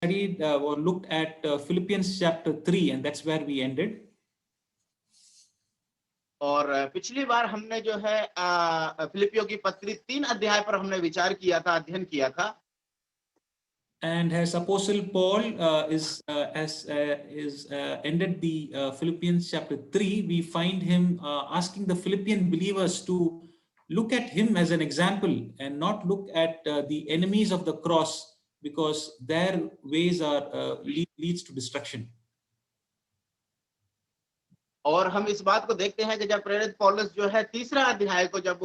studied or looked at Philippians chapter 3, and that's where we ended. और पिछली बार हमने जो है फिलिपियों की पत्री 3 अध्याय पर हमने विचार किया था, अध्ययन किया था. And as Apostle Paul is ended the Philippians chapter 3, we find him asking the Philippian believers to look at him as an example and not look at the enemies of the cross, because their ways are leads to destruction. और हम इस बात को देखते हैं कि जब प्रेरित पौलुस जो है तीसरा अध्याय को जब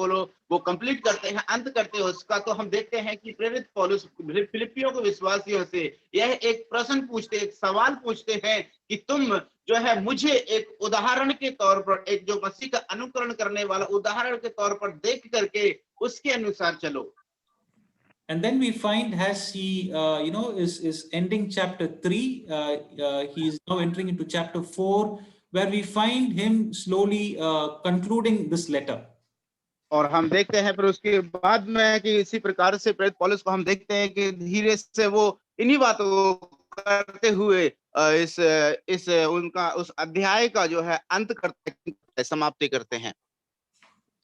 वो कंप्लीट करते हैं, अंत करते हैं उसका, तो हम देखते हैं कि प्रेरित पौलुस फिलिपियों के विश्वासियों से यह एक प्रश्न पूछते, एक सवाल पूछते हैं कि तुम जो है मुझे एक उदाहरण के तौर पर, एक जो मसीह का अनुकरण करने वाला उदाहरण के तौर पर देख करके उसके अनुसार चलो. And then we find, as he is ending chapter 3, he is now entering into chapter 4, where we find him slowly concluding this letter. और हम देखते हैं फिर उसके बाद में कि इसी प्रकार से प्रेरित पौलुस को हम देखते हैं कि धीरे से वो इन्हीं बातों को करते हुए इस उनका उस अध्याय का जो है अंत करते, समाप्ति करते हैं.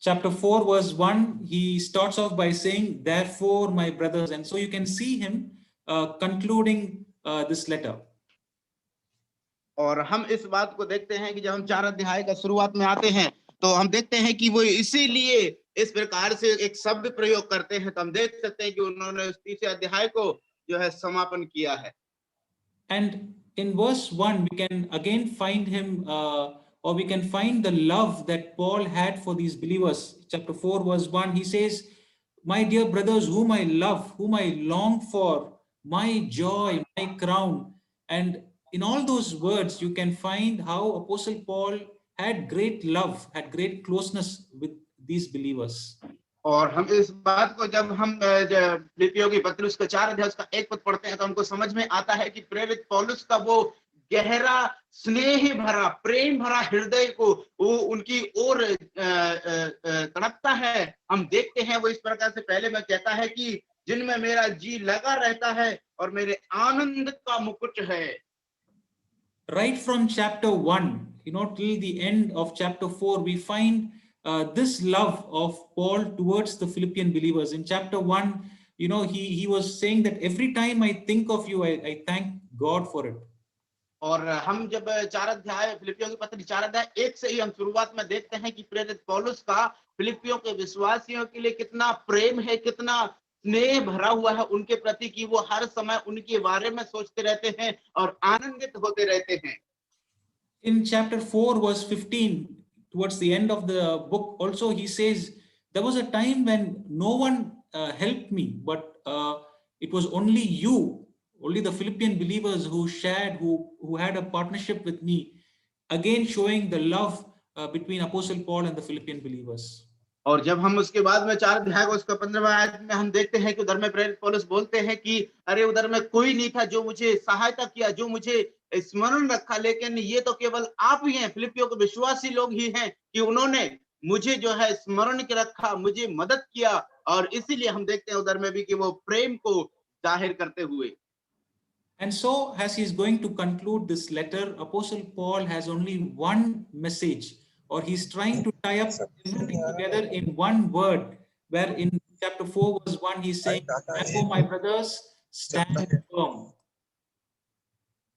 Chapter 4 verse 1, he starts off by saying, therefore my brothers, and so you can see him concluding this letter. और हम इस बात को देखते हैं कि जब हम 4 अध्याय का शुरुआत में आते हैं तो हम देखते हैं कि वो इसीलिए इस प्रकार से एक शब्द प्रयोग करते हैं, तो हम देख सकते हैं कि उन्होंने उस तीसरे अध्याय को जो है समापन किया है. And in verse 1 we can again find him or we can find the love that Paul had for these believers. Chapter 4 verse 1, he says, my dear brothers, whom I love, whom I long for, my joy, my crown. And in all those words you can find how Apostle Paul had great love, had great closeness with these believers. और हम इस बात को जब हम फिलिपियों की पत्री उसका 4 अध्याय उसका 1 पद पढ़ते हैं तो हमको समझ में आता है कि प्रेरित पौलुस का वो गहरा स्नेह भरा प्रेम भरा हृदय को वो उनकी ओर तड़पता है. हम देखते हैं वो इस प्रकार से पहले में कहता है कि जिनमें मेरा जी लगा रहता है और मेरे आनंद का मुकुट है. Right from chapter 1, till the end of chapter 4, we find this love of Paul towards the Philippian believers. In chapter 1, he was saying that every time I think of you, I thank God for it. और हम जब 4 अध्याय फिलिपियों की पत्री 4 अध्याय 1 से ही हम शुरुआत में देखते हैं कि प्रेरित पौलुस का फिलिपियों के विश्वासियों के लिए कितना प्रेम है, कितना स्नेह भरा हुआ है उनके प्रति कि वो हर समय उनके बारे में सोचते रहते हैं और आनंदित होते रहते हैं. In chapter 4 verse 15, towards the end of the book also, he says, there was a time when no one helped me, but it was only you, only the Philippian believers who shared, who had a partnership with me, again showing the love between Apostle Paul and the Philippian believers. और जब हम उसके बाद में 4 अध्याय को उसका 15वां आयत में हम देखते हैं कि उधर में प्रेरित पौलुस बोलते हैं कि अरे उधर में कोई नहीं था जो मुझे सहायता किया, जो मुझे स्मरण रखा, लेकिन ये तो केवल आप ही हैं, फिलिपियों के विश्वासी लोग ही हैं कि उन्होंने मुझे जो है स्मरण के रखा, मुझे मदद किया. और इसीलिए हम देखते हैं उधर में भी कि वो प्रेम को जाहिर करते हुए. And so as he is going to conclude this letter, Apostle Paul has only one message, or he's trying to tie up everything together in one word, where in chapter 4 verse 1 he's saying, therefore my brothers, stand firm.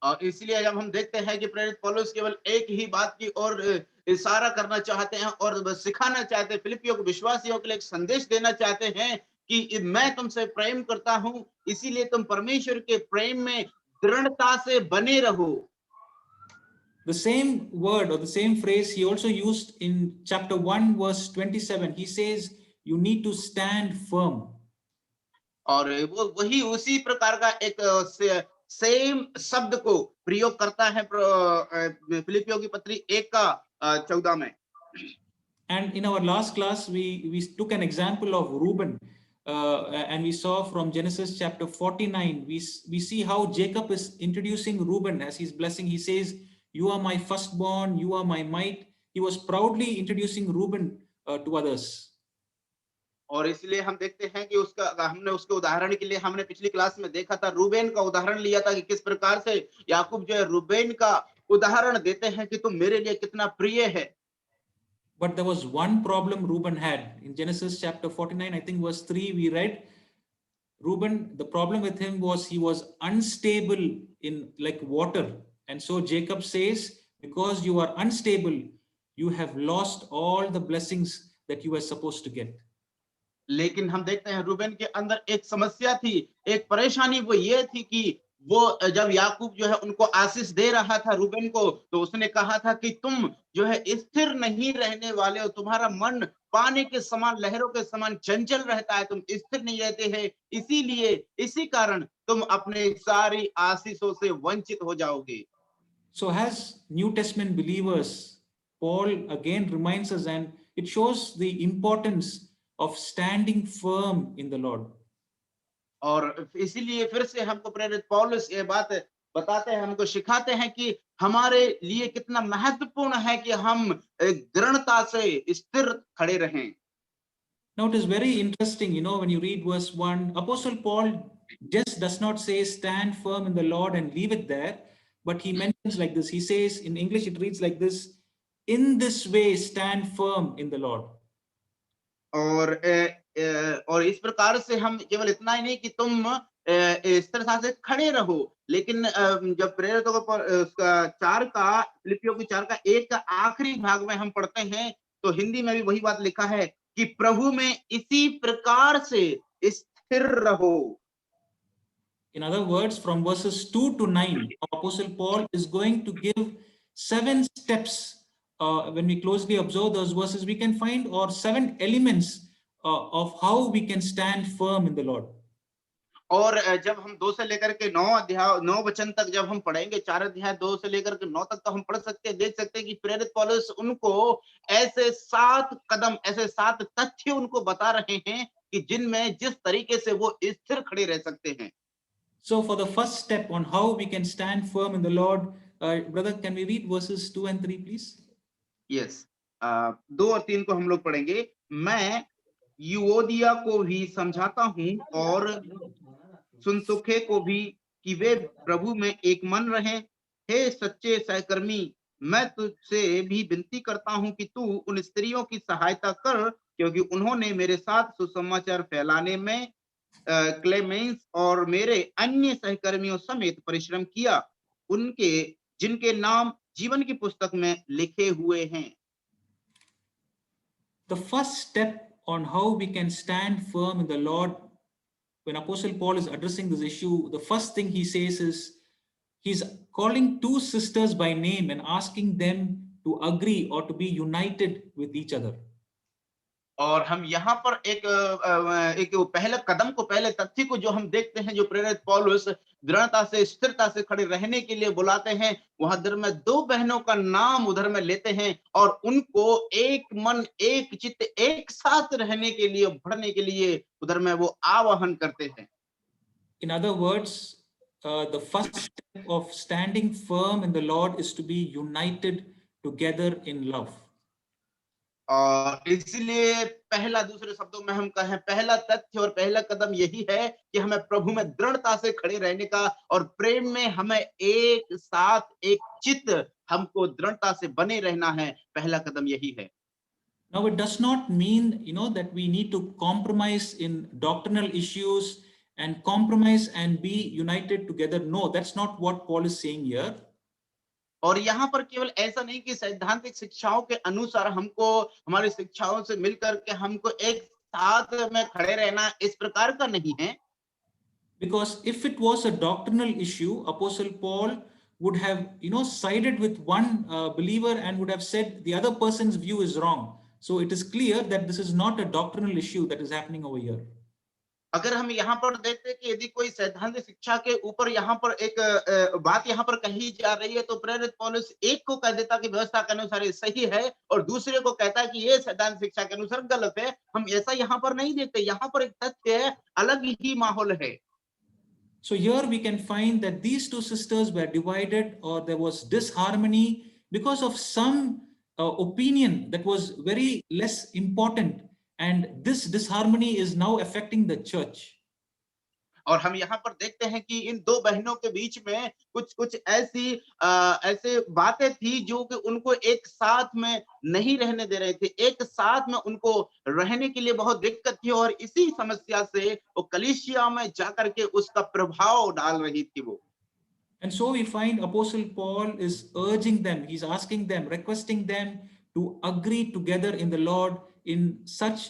और इसलिए जब हम देखते हैं कि प्रेरित पौलुस केवल एक ही बात की ओर इशारा करना चाहते हैं और सिखाना चाहते हैं, फिलिपियों के विश्वासियों के लिए एक संदेश देना चाहते हैं कि मैं तुमसे प्रेम करता हूं, इसीलिए तुम परमेश्वर के प्रेम में दृढ़ता से बने रहो. The same word or the same phrase he also used in chapter 1 verse 27. He says you need to stand firm. और वो वही उसी प्रकार का एक सेम शब्द को प्रयोग करता है फिलिपियों की पत्री 1 का 14 में. And in our last class we took an example of Reuben and we saw from Genesis chapter 49 we see how Jacob is introducing Reuben as he's blessing. He says, you are my firstborn, you are my might. He was proudly introducing Reuben to others. और इसलिए हम देखते हैं कि उसका हमने उसके उदाहरण के लिए हमने पिछली क्लास में देखा था, रूबेन का उदाहरण लिया था कि किस प्रकार से याकूब जो है रूबेन का उदाहरण देते हैं कि तुम मेरे लिए कितना प्रिय है। But there was one problem Reuben had. In Genesis chapter 49, I think verse 3, we read Reuben, the problem with him was he was unstable in like water. And so Jacob says, because you are unstable, you have lost all the blessings that you were supposed to get. लेकिन हम देखते हैं Reuben के अंदर एक समस्या थी, एक परेशानी वो ये थी कि वो जब याकूब जो है उनको आशीष दे रहा था रूबेन को, तो उसने कहा था कि तुम जो है स्थिर नहीं रहने वाले हो, तुम्हारा मन पानी के समान, लहरों के समान चंचल रहता है, तुम स्थिर नहीं रहते हैं, इसीलिए इसी कारण तुम अपने सारी आशीषों से वंचित हो जाओगे। So, as New Testament believers, Paul again reminds us, and it shows the importance of standing firm in the Lord. और इसीलिए फिर से हमको प्रेरित पौलुस ये बात बताते हैं, हमको सिखाते हैं कि हमारे लिए कितना महत्वपूर्ण है कि हम दृढ़ता से स्थिर खड़े रहें। Now, it is very interesting, when you read verse 1, Apostle Paul just does not say, stand firm in the Lord and leave it there, but he mentions like this. He says, in English, it reads like this, in this way, stand firm in the Lord. और इस प्रकार से हम केवल इतना ही नहीं कि तुम इस तरह से खड़े रहो, लेकिन जब प्रेरितों का उसका 4 का फिलिपियों की 4 का 1 का आखिरी भाग में हम पढ़ते हैं, तो हिंदी में भी वही बात लिखा है कि प्रभु में इसी प्रकार से स्थिर रहो। In other words, from verses 2 to 9, Apostle Paul is going to give 7 steps. When we closely observe those verses, we can find or 7 elements of how we can stand firm in the Lord. और जब हम 2 से लेकर के 9 वचन तक जब हम पढ़ेंगे, 4 अध्याय 2 से लेकर के 9 तक तो हम पढ़ सकते हैं, देख सकते हैं कि प्रेरित पौलुस उनको ऐसे 7 कदम, ऐसे 7 तथ्य उनको बता रहे हैं कि जिनमें जिस तरीके से वो स्थिर खड़े रह सकते हैं। So for the first step on how we can stand firm in the Lord, brother, can we read verses 2 and 3, please? Yes, 2 और 3 को हम लोग पढ़ेंगे। मैं यूओदिया को भी समझाता हूँ और सुनतुखे को भी कि वे प्रभु में एक मन रहें। हे सच्चे सहकर्मी, मैं तुझसे भी विनती करता हूं कि तू उन स्त्रियों की सहायता कर, क्योंकि उन्होंने मेरे साथ सुसमाचार फैलाने में क्लेमेंस और मेरे अन्य सहकर्मियों समेत परिश्रम किया, उनके जिनके नाम जीवन की पुस्तक में लिखे हुए हैं। The first step on how we can stand firm in the Lord, when Apostle Paul is addressing this issue, the first thing he says is he's calling 2 sisters by name and asking them to agree or to be united with each other. और हम यहाँ पर एक पहले कदम को, पहले तथ्य को जो हम देखते हैं, जो प्रेरित पौलुस दृढ़ता से, स्थिरता से खड़े रहने के लिए बुलाते हैं, वहां उधर में 2 बहनों का नाम उधर में लेते हैं और उनको एक मन, एक चित्त, एक साथ रहने के लिए, बढ़ने के लिए उधर में वो आह्वान करते हैं। In other words, the first step of standing firm in the Lord is to be united together in love. और इसलिए पहला, दूसरे शब्दों में हम कहें, पहला तथ्य और पहला कदम यही है कि हमें प्रभु में दृढ़ता से खड़े रहने का और प्रेम में हमें एक साथ, एक चित्त, हमको दृढ़ता से बने रहना है। पहला कदम यही है। Now, it does not mean, that we need to compromise in doctrinal issues and compromise and be united together. No, that's not what Paul is saying here. और यहाँ पर केवल ऐसा नहीं कि सैद्धांतिक शिक्षाओं के अनुसार हमको, हमारी शिक्षाओं से मिलकर के हमको एक साथ में खड़े रहना, इस प्रकार का नहीं है। Because if it was a doctrinal issue, Apostle Paul would have, sided with one believer and would have said the other person's view is wrong. So it is clear that this is not a doctrinal issue that is happening over here. अगर हम यहाँ पर देखते हैं कि यदि कोई सैद्धांतिक शिक्षा के ऊपर यहाँ पर एक बात यहाँ पर कही जा रही है, तो प्रेरित पौलुस एक को कह देता कि व्यवस्था के अनुसार ये सही है और दूसरे को कहता है कि ये सैद्धांतिक शिक्षा के अनुसार गलत है। हम ऐसा यहाँ पर नहीं देखते, यहाँ पर एक तथ्य है, अलग ही माहौल है। So here we can find that these 2 sisters were divided, or there was disharmony because of some opinion that was very less important And this disharmony is now affecting the church. और हम यहाँ पर देखते हैं कि इन दो बहनों के बीच में कुछ कुछ ऐसे बातें थी जो कि उनको एक साथ में नहीं रहने दे रहे थे, एक साथ में उनको रहने के लिए बहुत दिक्कत थी, और इसी समस्या से वो कलीसिया में जाकर के उसका प्रभाव डाल रही थी वो। And so we find Apostle Paul is urging them, he's asking them, requesting them to agree together in the Lord in such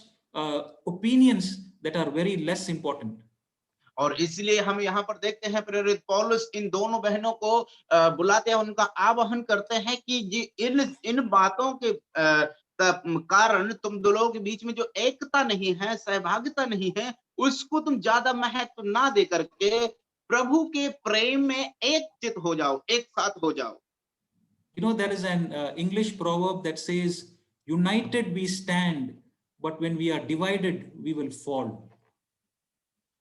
opinions that are very less important. और इसलिए हम यहाँ पर देखते हैं प्रेरित पौलुस इन दोनों बहनों को बुलाते हैं, उनका आह्वान करते हैं कि ये इन बातों के कारण तुम दो लोगों के बीच में जो एकता नहीं है, सहभागिता नहीं है, उसको तुम ज्यादा महत्व ना दे करके प्रभु के प्रेम में एक चित हो जाओ, एक साथ हो जाओ। You know, there is an English proverb that says, united we stand, but when we are divided, we will fall.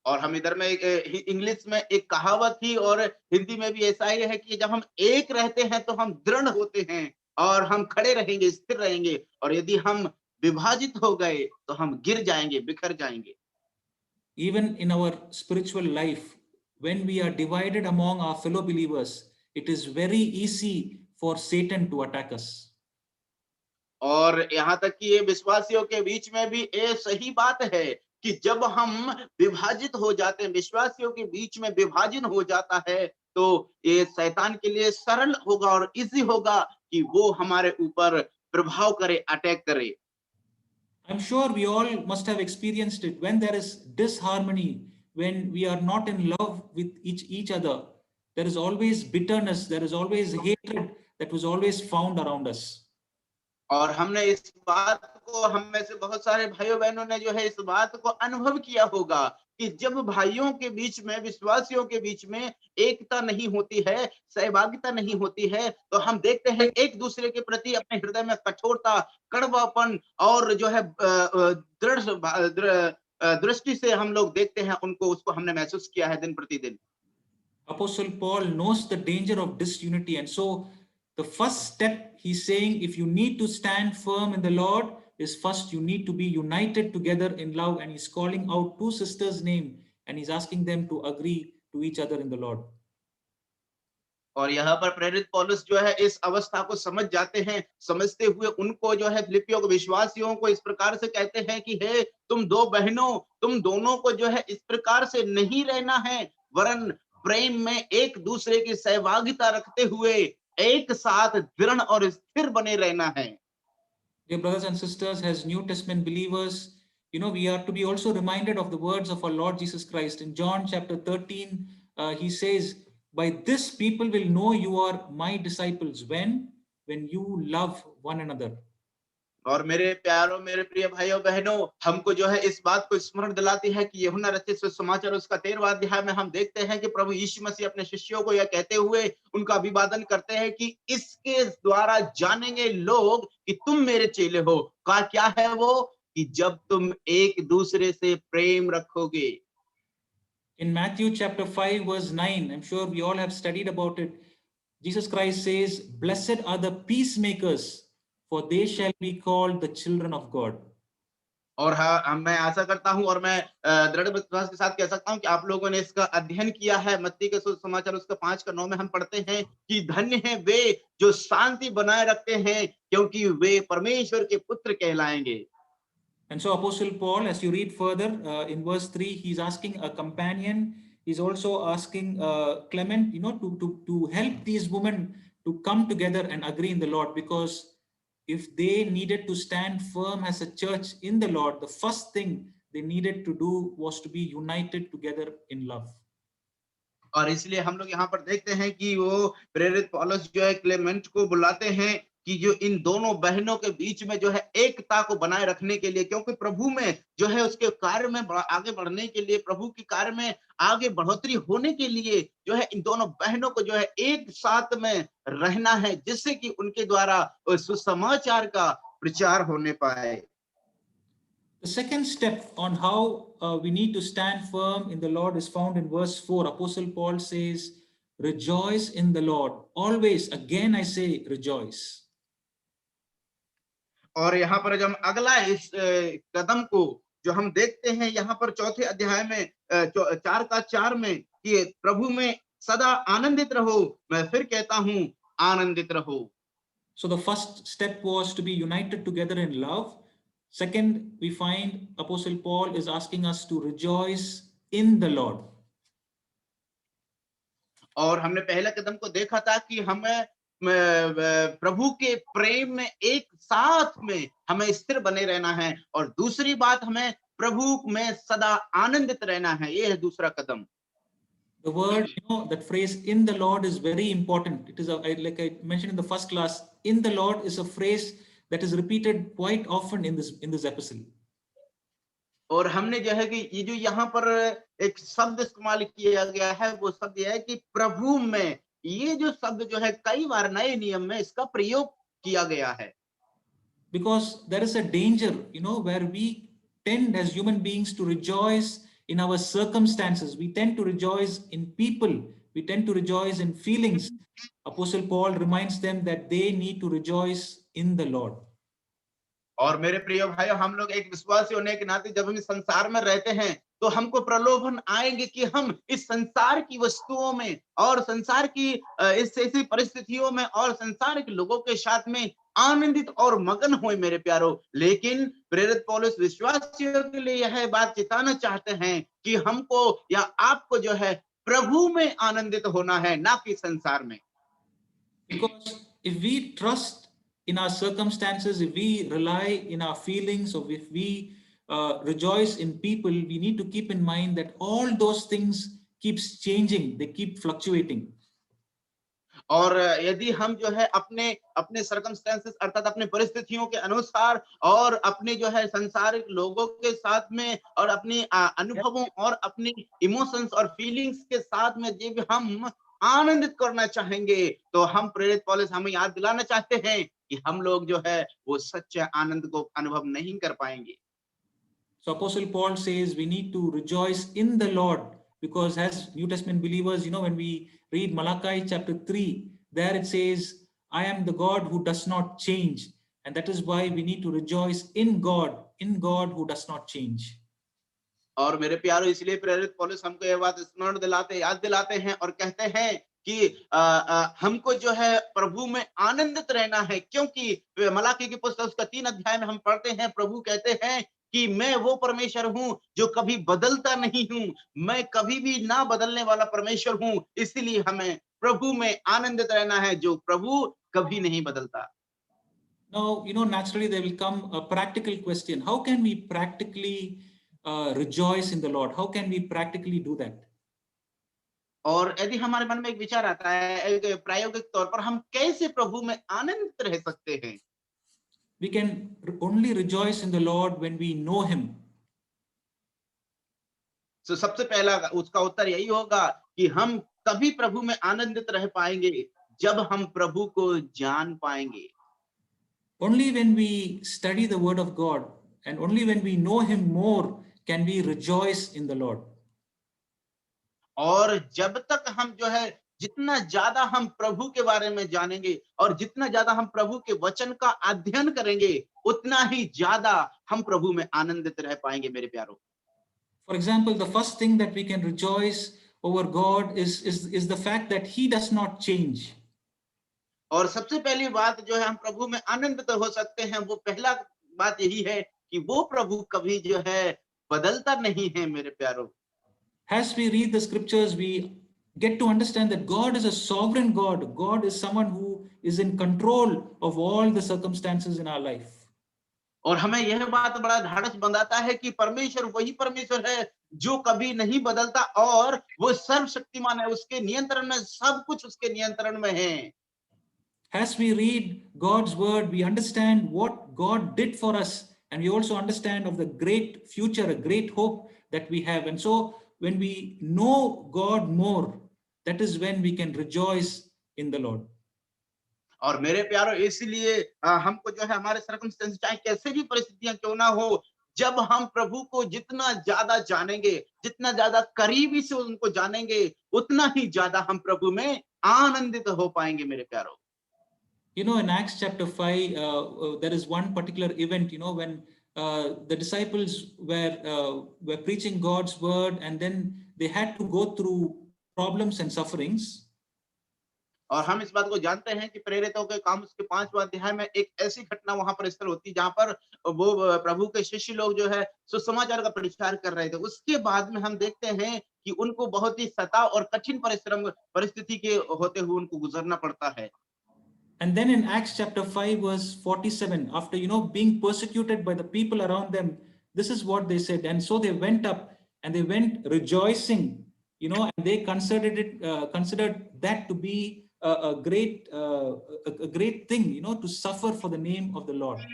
और हम इधर में इंग्लिश में एक कहावत थी और हिंदी में भी ऐसा ही है कि जब हम एक रहते हैं तो हम दृढ़ होते हैं और हम खड़े रहेंगे, स्थिर रहेंगे, और यदि हम विभाजित हो गए तो हम गिर जाएंगे, बिखर जाएंगे। Even in our spiritual life, when we are divided among our fellow believers, it is very easy for Satan to attack us. और यहाँ तक कि ये विश्वासियों के बीच में भी ये सही बात है कि जब हम विभाजित हो जाते हैं, विश्वासियों के बीच में विभाजन हो जाता है, तो ये शैतान के लिए सरल होगा और इजी होगा कि वो हमारे ऊपर प्रभाव करे, अटैक करे। I'm sure we all must have experienced it when there is disharmony, when we are not in love with each other. There is always bitterness, there is always hatred that was always found around us. और हमने इस बात को, हम में से बहुत सारे भाइयों बहनों ने जो है इस बात को अनुभव किया होगा कि जब भाइयों के बीच में, विश्वासियों के बीच में एकता नहीं होती है, सहभागिता नहीं होती है, तो हम देखते हैं एक दूसरे के प्रति अपने हृदय में कठोरता, कड़वापन और जो है दृष्टि से हम लोग देखते हैं उनको, उसको हमने महसूस किया है दिन प्रतिदिन। Apostle Paul knows the danger of disunity, and so the first step he's saying, if you need to stand firm in the Lord, is first you need to be united together in love. And he's calling out two sisters' name and he's asking them to agree to each other in the Lord. और यहाँ पर प्रेरित पौलुस जो है इस अवस्था को समझ जाते हैं, समझते हुए उनको जो है फिलिपियों के विश्वासियों को इस प्रकार से कहते हैं कि हे तुम दो बहनों, तुम दोनों को जो है इस प्रकार से नहीं रहना है, वरन प्रेम में एक दूसरे की सहभागिता रखते हुए एक साथ दृढ़ और स्थिर बने रहना है। Dear brothers and sisters, as New Testament believers, you know, we are to be also reminded of the words of our Lord Jesus Christ. In John chapter 13, he says, by this people will know you are my disciples, when you love one another. और मेरे प्यारों, मेरे प्रिय भाइयों बहनों, हमको जो है इस बात को स्मरण दिलाती है कि यूहन्ना रचित सुसमाचार उसका 13वां अध्याय में हम देखते हैं कि प्रभु यीशु मसीह अपने शिष्यों को यह कहते हुए उनका अभिवादन करते हैं कि इसके द्वारा जानेंगे लोग कि तुम मेरे चेले हो। का क्या है वो? कि जब तुम एक दूसरे से प्रेम रखोगे। In Matthew chapter 5 verse 9, I'm sure we all have studied about it. Jesus Christ says, blessed are the peacemakers, for they shall be called the children of God. और हाँ, मैं आशा करता हूं और मैं दृढ़ विश्वास के साथ कह सकता हूं कि आप लोगों ने इसका अध्ययन किया है। मत्ती के सुसमाचार उसका 5:9 में हम पढ़ते हैं कि धन्य है वे जो शांति बनाए रखते हैं, क्योंकि वे परमेश्वर के पुत्र कहलाएंगे। And so Apostle Paul, as you read further in verse 3, he's asking a companion. He's also asking Clement, you know, to help these women to come together and agree in the Lord, because if they needed to stand firm as a church in the Lord, the first thing they needed to do was to be united together in love. और इसलिए हम लोग यहाँ पर देखते हैं कि वो प्रेरित पौलुस जो है क्लेमेंट को बुलाते हैं कि जो इन दोनों बहनों के बीच में जो है एकता को बनाए रखने के लिए, क्योंकि प्रभु में जो है उसके कार्य में आगे बढ़ने के लिए, प्रभु के कार्य में आगे बढ़ोतरी होने के लिए जो है इन दोनों बहनों को जो है एक साथ में रहना है, जिससे कि उनके द्वारा सुसमाचार का प्रचार होने पाए। The second step on how we need to stand firm in the Lord is found in verse 4. Apostle Paul says, rejoice in the Lord. Always, again I say, rejoice. और यहाँ पर जब हम अगला इस कदम को जो हम देखते हैं यहाँ पर चौथे अध्याय में 4:4 में कि प्रभु में सदा आनंदित रहो, मैं फिर कहता हूँ आनंदित रहो। So the first step was to be united together in love. Second, we find Apostle Paul is asking us to rejoice in the Lord. और हमने पहले कदम को देखा था कि हमें प्रभु के प्रेम में एक साथ में हमें स्थिर बने रहना है, और दूसरी बात हमें प्रभु में सदा आनंदित रहना है। ये है दूसरा कदम। The word, that phrase "in the Lord" is very important. It is like I mentioned in the first class. "In the Lord" is a phrase that is repeated quite often in this epistle. और हमने जो है कि ये जो यहाँ पर एक शब्द इस्तेमाल किया गया है, वो शब्द यह है कि प्रभु में। ये जो शब्द जो है कई बार नए नियम में इसका प्रयोग किया गया है। Because there is a danger, where we tend as human beings to rejoice in our circumstances. We tend to rejoice in people. We tend to rejoice in feelings. Apostle Paul reminds them that they need to rejoice in the Lord. और मेरे प्रिय भाइयों, हम लोग एक विश्वासी होने के नाते जब हम इस संसार में रहते हैं तो हमको प्रलोभन आएंगे कि हम इस संसार की वस्तुओं में और संसार की इस ऐसी परिस्थितियों में और संसार के लोगों के साथ में आनंदित और मगन होए मेरे प्यारो। लेकिन प्रेरित पौलुस विश्वासियों के लिए यह बात चिताना चाहते हैं कि हमको या आपको जो है प्रभु में आनंदित होना है, ना कि संसार में। Because if we trust in our circumstances, if we rely in our feelings, or if we rejoice in people, we need to keep in mind that all those things keeps changing, they keep fluctuating. और यदि हम जो है अपने अपने circumstances अर्थात अपने परिस्थितियों के अनुसार और अपने जो है संसारिक लोगों के साथ में और अपनी अनुभवों और अपनी इमोशंस और फीलिंग्स के साथ में जब हम आनंदित करना चाहेंगे, तो हम प्रेरित पौलुस हमें याद दिलाना चाहते हैं कि हम लोग जो है वो सच्चे आनंद को अनुभव नहीं कर पाएंगे। So Apostle Paul says we need to rejoice in the Lord, because as New Testament believers, when we read Malachi chapter 3, there it says, "I am the God who does not change." And that is why we need to rejoice in God who does not change. और मेरे प्यारो, इसलिए प्रेरित पौलुस हमको यह बात स्मरण दिलाते याद दिलाते हैं और कहते हैं कि हमको जो है प्रभु में आनंदित रहना है, क्योंकि मलाकी की पुस्तक उसका 3 अध्याय में हम पढ़ते हैं, प्रभु कहते हैं कि मैं वो परमेश्वर हूं जो कभी बदलता नहीं हूं, मैं कभी भी ना बदलने वाला परमेश्वर हूं। इसलिए हमें प्रभु में आनंदित रहना है, जो प्रभु कभी नहीं बदलता। Now, naturally there will come a practical question. How can we practically rejoice in the Lord? How can we practically do that? और यदि हमारे मन में एक विचार आता है, एक प्रायोगिक तौर पर हम कैसे प्रभु में आनंदित रह सकते हैं? We can only rejoice in the Lord when we know Him. तो सबसे पहला उसका उत्तर यही होगा कि हम तभी प्रभु में आनंदित रह पाएंगे जब हम प्रभु को जान पाएंगे। Only when we study the Word of God and only when we know Him more can we rejoice in the Lord. और जब तक हम जो है जितना ज्यादा हम प्रभु के बारे में जानेंगे और जितना ज्यादा हम प्रभु के वचन का अध्ययन करेंगे, उतना ही ज्यादा हम प्रभु में आनंदित रह पाएंगे मेरे प्यारो। For example, the first thing that we can rejoice over God is the fact that He does not change. और सबसे पहली बात जो है हम प्रभु में आनंदित हो सकते हैं, वो पहला बात यही है कि वो प्रभु कभी जो है बदलता नहीं है मेरे प्यारो। As we read the scriptures, we get to understand that God is a sovereign God. God is someone who is in control of all the circumstances in our life. और हमें यह बात बड़ा ढाढ़स बंधाता है कि परमेश्वर वही परमेश्वर है जो कभी नहीं बदलता और वो सर्वशक्तिमान है, उसके नियंत्रण में सब कुछ उसके नियंत्रण में है। As we read God's word, we understand what God did for us, and we also understand of the great future, a great hope that we have. And so when we know God more, that is when we can rejoice in the Lord. और मेरे प्यारो, इसलिए हमको जो है हमारे circumstance चाहे कैसे भी परिस्थितियां क्यों ना हो, जब हम प्रभु को जितना ज्यादा जानेंगे, जितना ज्यादा करीबी से उनको जानेंगे, उतना ही ज्यादा हम प्रभु में आनंदित हो पाएंगे मेरे प्यारो। You know, in Acts chapter 5, there is one particular event, you know, when the disciples were preaching God's word, and then they had to go through problems and sufferings. और हम इस बात को जानते हैं कि प्रेरितों के काम उसके 5वां अध्याय में एक ऐसी घटना वहां पर स्थल होती है जहां पर वो प्रभु के शिष्य लोग जो है सुसमाचार का प्रचार कर रहे थे। उसके बाद में हम देखते हैं कि उनको बहुत ही सताव और कठिन परिस्थिति के होते हुए उनको गुजरना पड़ता है। And then in Acts chapter 5, verse 47, after, you know, being persecuted by the people around them, this is what they said. And so they went up and they went rejoicing, you know, and they considered that to be a great thing, you know, to suffer for the name of the Lord.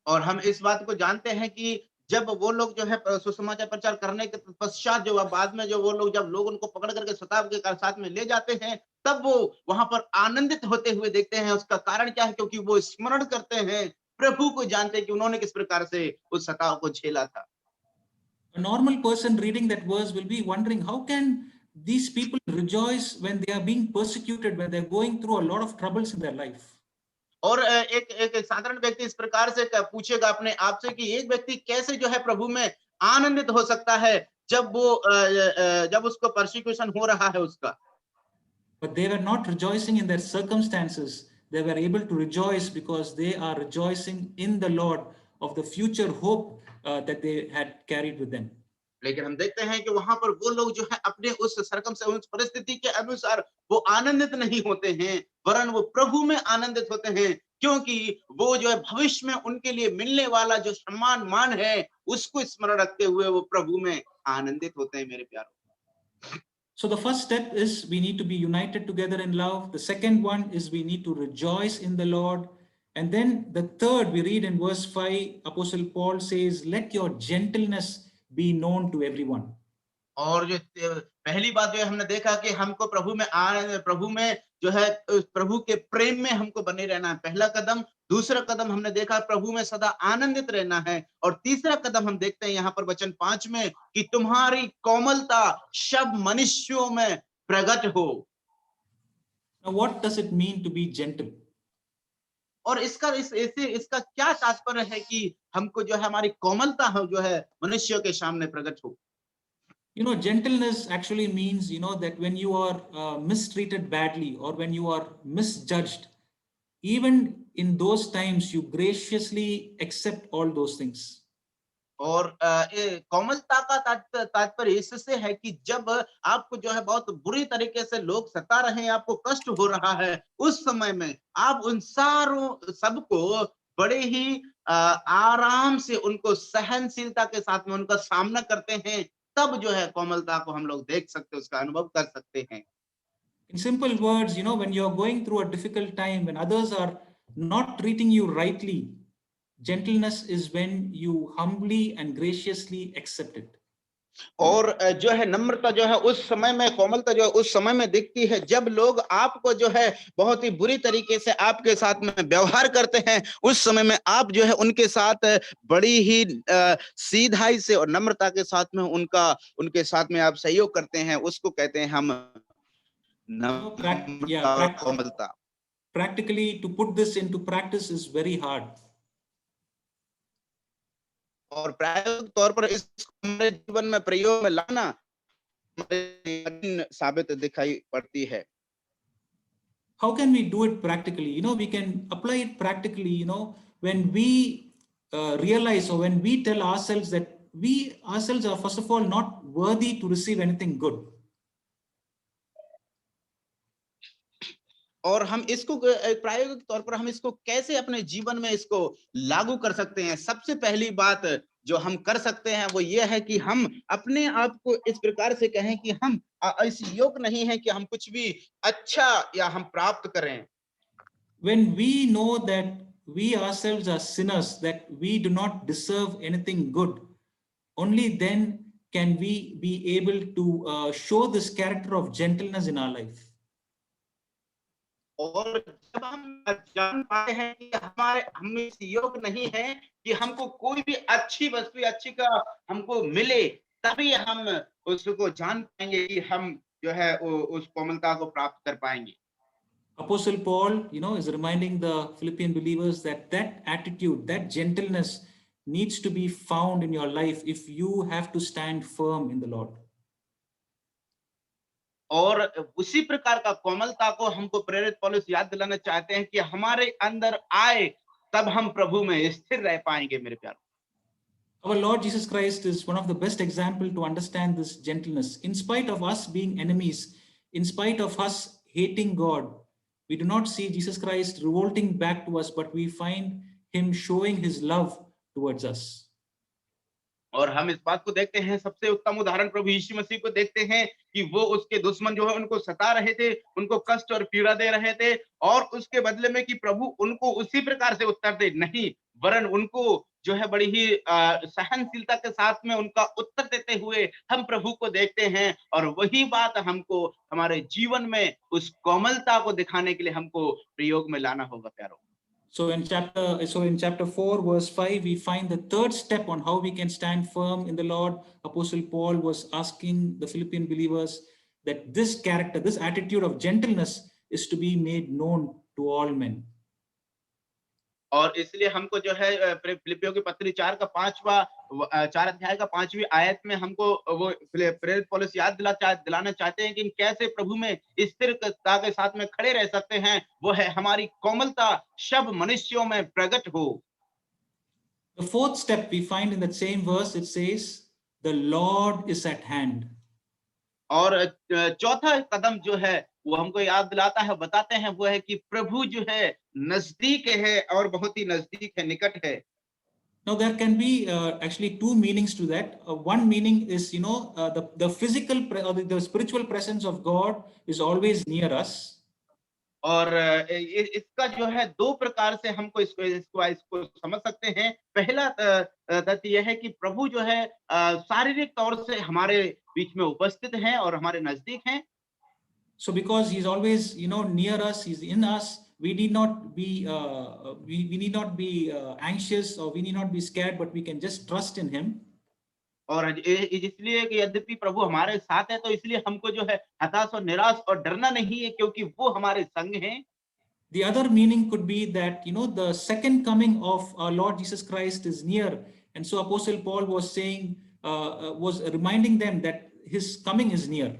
और हम इस बात को जानते हैं कि जब वो लोग जो है सुसमाचार प्रचार करने के पश्चात जो बाद में जो वो लोग जब लोग उनको पकड़ करके सताव के साथ में ले जाते हैं, तब वो वहां पर आनंदित होते हुए देखते हैं। उसका कारण क्या है? क्योंकि वो स्मरण करते हैं, प्रभु को जानते हैं कि उन्होंने किस प्रकार से उस सताव को झेला था। A normal person reading that verse will be wondering, how can these people rejoice when they are being persecuted, when they're going through a lot of troubles in their life? और एक एक साधारण व्यक्ति इस प्रकार से पूछेगा अपने आप से कि एक व्यक्ति कैसे जो है प्रभु में आनंदित हो सकता है जब वो जब उसको परसिक्यूशन हो रहा है उसका। But they were not rejoicing in their circumstances. They were able to rejoice because they are rejoicing in the Lord of the future hope that they had carried with them. लेकिन हम देखते हैं कि वहां पर वो लोग जो है अपने उस उस परिस्थिति के अनुसार वो आनंदित नहीं होते हैं, वरन वो प्रभु में आनंदित होते हैं, क्योंकि वो जो है भविष्य में उनके लिए मिलने वाला जो सम्मान मान है उसको स्मरण रखते हुए वो प्रभु में आनंदित होते हैं। मेरे प्यारों, So the first step is we need to be united together in love. The second one is we need to rejoice in the Lord. And then the third, we read in verse 5, Apostle Paul says, let your gentleness be known to everyone. और जो पहली बात जो है हमने देखा कि हमको प्रभु में जो है प्रभु के प्रेम में हमको बने रहना है, पहला कदम। दूसरा कदम हमने देखा प्रभु में सदा आनंदित रहना है, और तीसरा कदम हम देखते हैं यहाँ पर वचन 5 में कि तुम्हारी कोमलता सब मनुष्यों में प्रकट हो। Now, what does it mean to be gentle? और इसका क्या तात्पर्य है कि हमको जो है हमारी कोमलता हो जो है मनुष्यों के सामने प्रकट हो। You know, gentleness actually means, you know, that when you are mistreated badly or when you are misjudged, even in those times, you graciously accept all those things. और कोमलता का तात्पर्य इससे है कि जब आपको जो है बहुत बुरी तरीके से लोग सता रहे हैं, आपको कष्ट हो रहा है, उस समय में आप उन सारों सबको बड़े ही आराम से उनको सहनशीलता के साथ में उनका सामना करते हैं, तब जो है कोमलता को हम लोग देख सकते हैं, उसका अनुभव कर सकते हैं। In simple words, you know, when you're going through a difficult time, when others are not treating you rightly, gentleness is when you humbly and graciously accept it. और जो है नम्रता जो है उस समय में, कोमलता जो है उस समय में दिखती है जब लोग आपको जो है बहुत ही बुरी तरीके से आपके साथ में व्यवहार करते हैं, उस समय में आप जो है उनके साथ बड़ी ही सीधाई से और नम्रता के साथ में उनके साथ में आप सहयोग करते हैं, उसको कहते हैं हम नम्रता, कोमलता। Practically, to put this into practice is very hard. और प्रायोगिक तौर पर इस हमारे जीवन में प्रयोग में लाना कठिन साबित दिखाई पड़ती है। How can we do it practically? You know, we can apply it practically, you know, when we realize or when we tell ourselves that we ourselves are first of all not worthy to receive anything good. और हम इसको प्रायोगिक तौर पर हम इसको कैसे अपने जीवन में इसको लागू कर सकते हैं? सबसे पहली बात जो हम कर सकते हैं वो ये है कि हम अपने आप को इस प्रकार से कहें कि हम इस योग्य नहीं है कि हम कुछ भी अच्छा या हम प्राप्त करें। When we know that we ourselves are sinners, that we do not deserve anything good, only then can we be able to show this character of gentleness in our life. और जब हम जान पाते हैं कि हम इस योग्य नहीं है कि हमको कोई भी अच्छी वस्तु या अच्छी का हमको मिले, तभी हम उसको जान पाएंगे कि हम जो है उस कोमलता को प्राप्त कर पाएंगे। Apostle Paul, is reminding the Philippian believers that that attitude, that gentleness needs to be found in your life if you have to stand firm in the Lord. और उसी प्रकार का कोमलता को हमको प्रेरित पौलुस याद दिलाना चाहते हैं कि हमारे अंदर आए, तब हम प्रभु में स्थिर रह पाएंगे मेरे प्यारों। Our Lord Jesus Christ is one of the best examples to understand this gentleness. In spite of us being enemies, in spite of us hating God, we do not see Jesus Christ revolting back to us, but we find him showing his love towards us. और हम इस बात को देखते हैं, सबसे उत्तम उदाहरण प्रभु यीशु मसीह को देखते हैं कि वो उसके दुश्मन जो है उनको सता रहे थे, उनको कष्ट और पीड़ा दे रहे थे, और उसके बदले में कि प्रभु उनको उसी प्रकार से उत्तर दे नहीं, वरन उनको जो है बड़ी ही सहनशीलता के साथ में उनका उत्तर देते हुए हम प्रभु को देखते हैं। और वही बात हमको हमारे जीवन में उस कोमलता को दिखाने के लिए हमको प्रयोग में लाना होगा प्यारों। So in chapter 4, verse 5, we find the third step on how we can stand firm in the Lord. Apostle Paul was asking the Philippian believers that this character, this attitude of gentleness is to be made known to all men. और इसलिए हमको जो है फिलिप्पियों की पत्री 4 अध्याय का 5वीं आयत में हमको वो प्रेरित पौलुस याद दिलाना चाहते हैं कि कैसे प्रभु में स्थिरता के साथ में खड़े रह सकते हैं। वो है हमारी कोमलता सब मनुष्यों में प्रकट हो। The fourth step we find in that same verse, it says, the Lord is at hand. और चौथा कदम जो है वो हमको याद दिलाता है, बताते हैं, वो है कि प्रभु जो है नजदीक है और बहुत ही नजदीक है, निकट है। Now there can be actually two meanings to that. One meaning is, the physical or the spiritual presence of God is always near us. और इसका जो है दो प्रकार से हमको इसको समझ सकते हैं। पहला तथ्य यह है कि प्रभु जो है शारीरिक तौर से हमारे बीच में उपस्थित हैं और हमारे नजदीक हैं। So because he's always near us, he's in us, we need not be we need not be anxious, or we need not be scared, but we can just trust in him. और इसलिए कि यद्यपि प्रभु हमारे साथ है, तो इसलिए हमको जो है हताश और निराश और डरना नहीं है, क्योंकि वो हमारे संग हैं। The other meaning could be that the second coming of our Lord Jesus Christ is near, and so Apostle Paul was saying, was reminding them that his coming is near.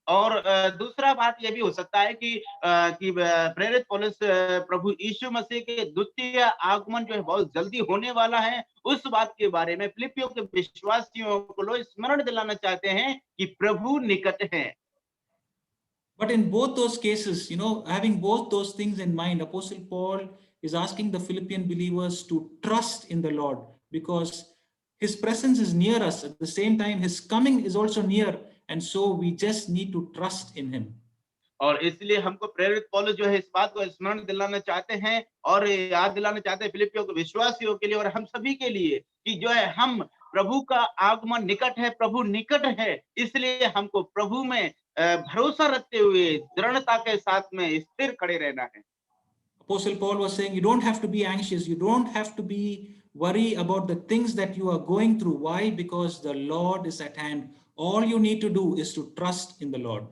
और दूसरा बात ये भी हो सकता है कि प्रेरित पौलुस प्रभु यीशु मसीह के द्वितीय आगमन जो है बहुत जल्दी होने वाला है, उस बात के बारे में फिलिपियों के विश्वासियों को स्मरण दिलाना चाहते हैं कि प्रभु निकट है। But in both those cases, having both those things in mind, Apostle Paul is asking the Philippian believers to trust in the Lord, because his presence is near us. At the same time, his coming is also near, and so we just need to trust in him. और इसलिए हमको प्रेरित पौलुस जो है इस बात को स्मरण दिलाना चाहते हैं और याद दिलाना चाहते हैं फिलिपियों के विश्वासियों के लिए और हम सभी के लिए कि जो है हम प्रभु का आगमन निकट है, प्रभु निकट है, इसलिए हमको प्रभु में भरोसा रखते हुए दृढ़ता के साथ में स्थिर खड़े रहना है। Apostle Paul was saying, you don't have to be anxious, you don't have to be worry about the things that you are going through. Why? Because the Lord is at hand. All you need to do is to trust in the Lord.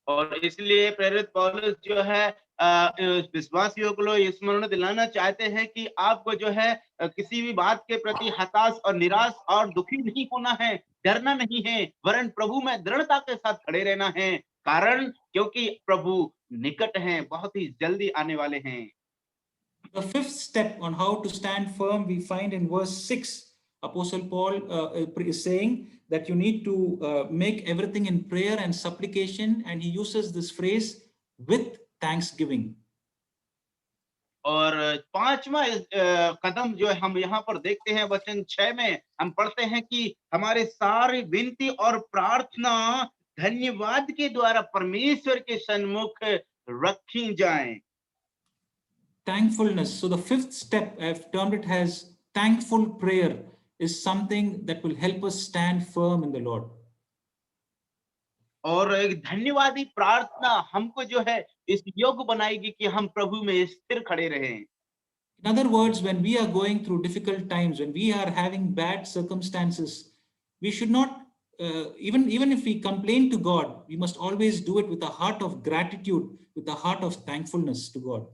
और इसलिए प्रेरित पौलुस जो है विश्वासियों को स्मरण दिलाना चाहते हैं कि आपको जो है किसी भी बात के प्रति हताश और निराश और दुखी नहीं होना है, डरना नहीं है, वरन प्रभु में दृढ़ता के साथ खड़े रहना है, कारण क्योंकि प्रभु निकट हैं, बहुत ही जल्दी आने वाले हैं। The fifth step on how to stand firm we find in verse 6. Apostle Paul is saying that you need to make everything in prayer and supplication, and he uses this phrase, with thanksgiving. और पांचवा कदम जो हम यहाँ पर देखते हैं वचन 6 में हम पढ़ते हैं कि हमारे सारी विनती और प्रार्थना धन्यवाद के द्वारा परमेश्वर के सन्मुख रखी जाएं। Thankfulness. So the fifth step, I've termed it as thankful prayer, is something that will help us stand firm in the Lord. और एक धन्यवादी प्रार्थना हमको जो है इस योग्य बनाएगी कि हम प्रभु में स्थिर खड़े रहें। In other words, when we are going through difficult times, when we are having bad circumstances, we should not even if we complain to God, we must always do it with a heart of gratitude, with a heart of thankfulness to God.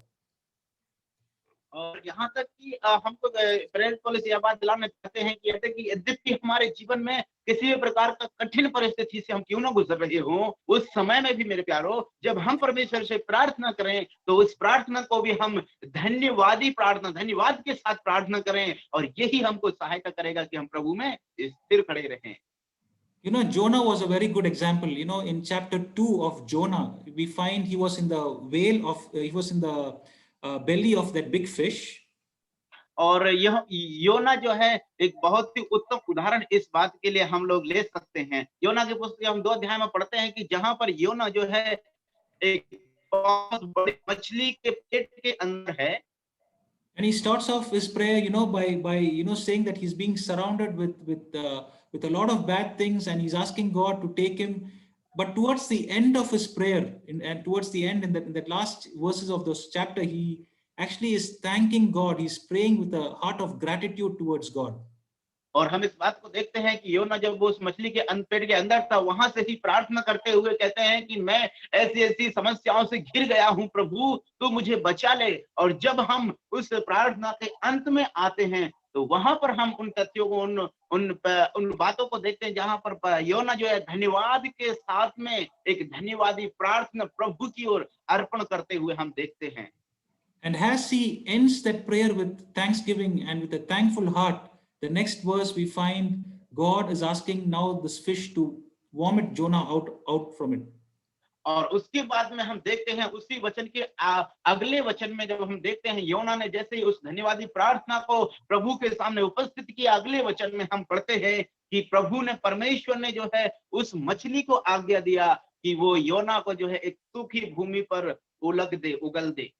और यहाँ तक कि हमको प्रेरित पौलुस यह बात दिलाना चाहते हैं कि यदि यद्यपि हमारे जीवन में किसी भी प्रकार का कठिन परिस्थिति से हम क्यों ना गुजर रहे हों, उस समय में भी मेरे प्यारो, जब हम परमेश्वर से प्रार्थना करें तो उस प्रार्थना को भी हम धन्यवादी प्रार्थना, धन्यवाद के साथ प्रार्थना करें, और यही हमको सहायता करेगा कि हम प्रभु में स्थिर खड़े रहें। You know, Jonah was a very good example. You know, in chapter 2 of Jonah, we find he was in the he was in the belly of that big fish. और यह योना जो है एक बहुत ही उत्तम उदाहरण इस बात के लिए हम लोग ले सकते हैं। योना की पुस्तक हम 2 अध्याय में पढ़ते हैं कि जहां पर योना जो है एक बहुत बड़ी मछली के पेट के अंदर है। And he starts off his prayer, you know, by you know, saying that he's being surrounded with a lot of bad things, and he's asking God to take him. But towards the end of his prayer, and towards the end, in that last verses of this chapter, he actually is thanking God. He's praying with a heart of gratitude towards God. और हम इस बात को देखते हैं कि योना जब वो उस मछली के पेट के अंदर था, वहां से ही प्रार्थना करते हुए कहते हैं कि मैं ऐसी ऐसी समस्याओं से घिर गया हूं, प्रभु तू मुझे बचा ले। और जब हम उस प्रार्थना के अंत में आते हैं तो वहां पर हम उन तथ्यों को, उन बातों को देखते हैं जहां पर योना जो है धन्यवाद के साथ में एक धन्यवादी प्रार्थना प्रभु की ओर अर्पण करते हुए हम देखते हैं। And as he ends that prayer with thanksgiving and with a thankful heart, the next verse we find God is asking now this fish to vomit Jonah out from it. और उसके बाद में हम देखते हैं उसी वचन के अगले वचन में जब हम देखते हैं योना ने जैसे ही उस धन्यवादी प्रार्थना को प्रभु के सामने उपस्थित किया, अगले वचन में हम पढ़ते हैं कि प्रभु ने, परमेश्वर ने जो है उस मछली को आज्ञा दिया कि वो योना को जो है एक सूखी भूमि पर उगल दे।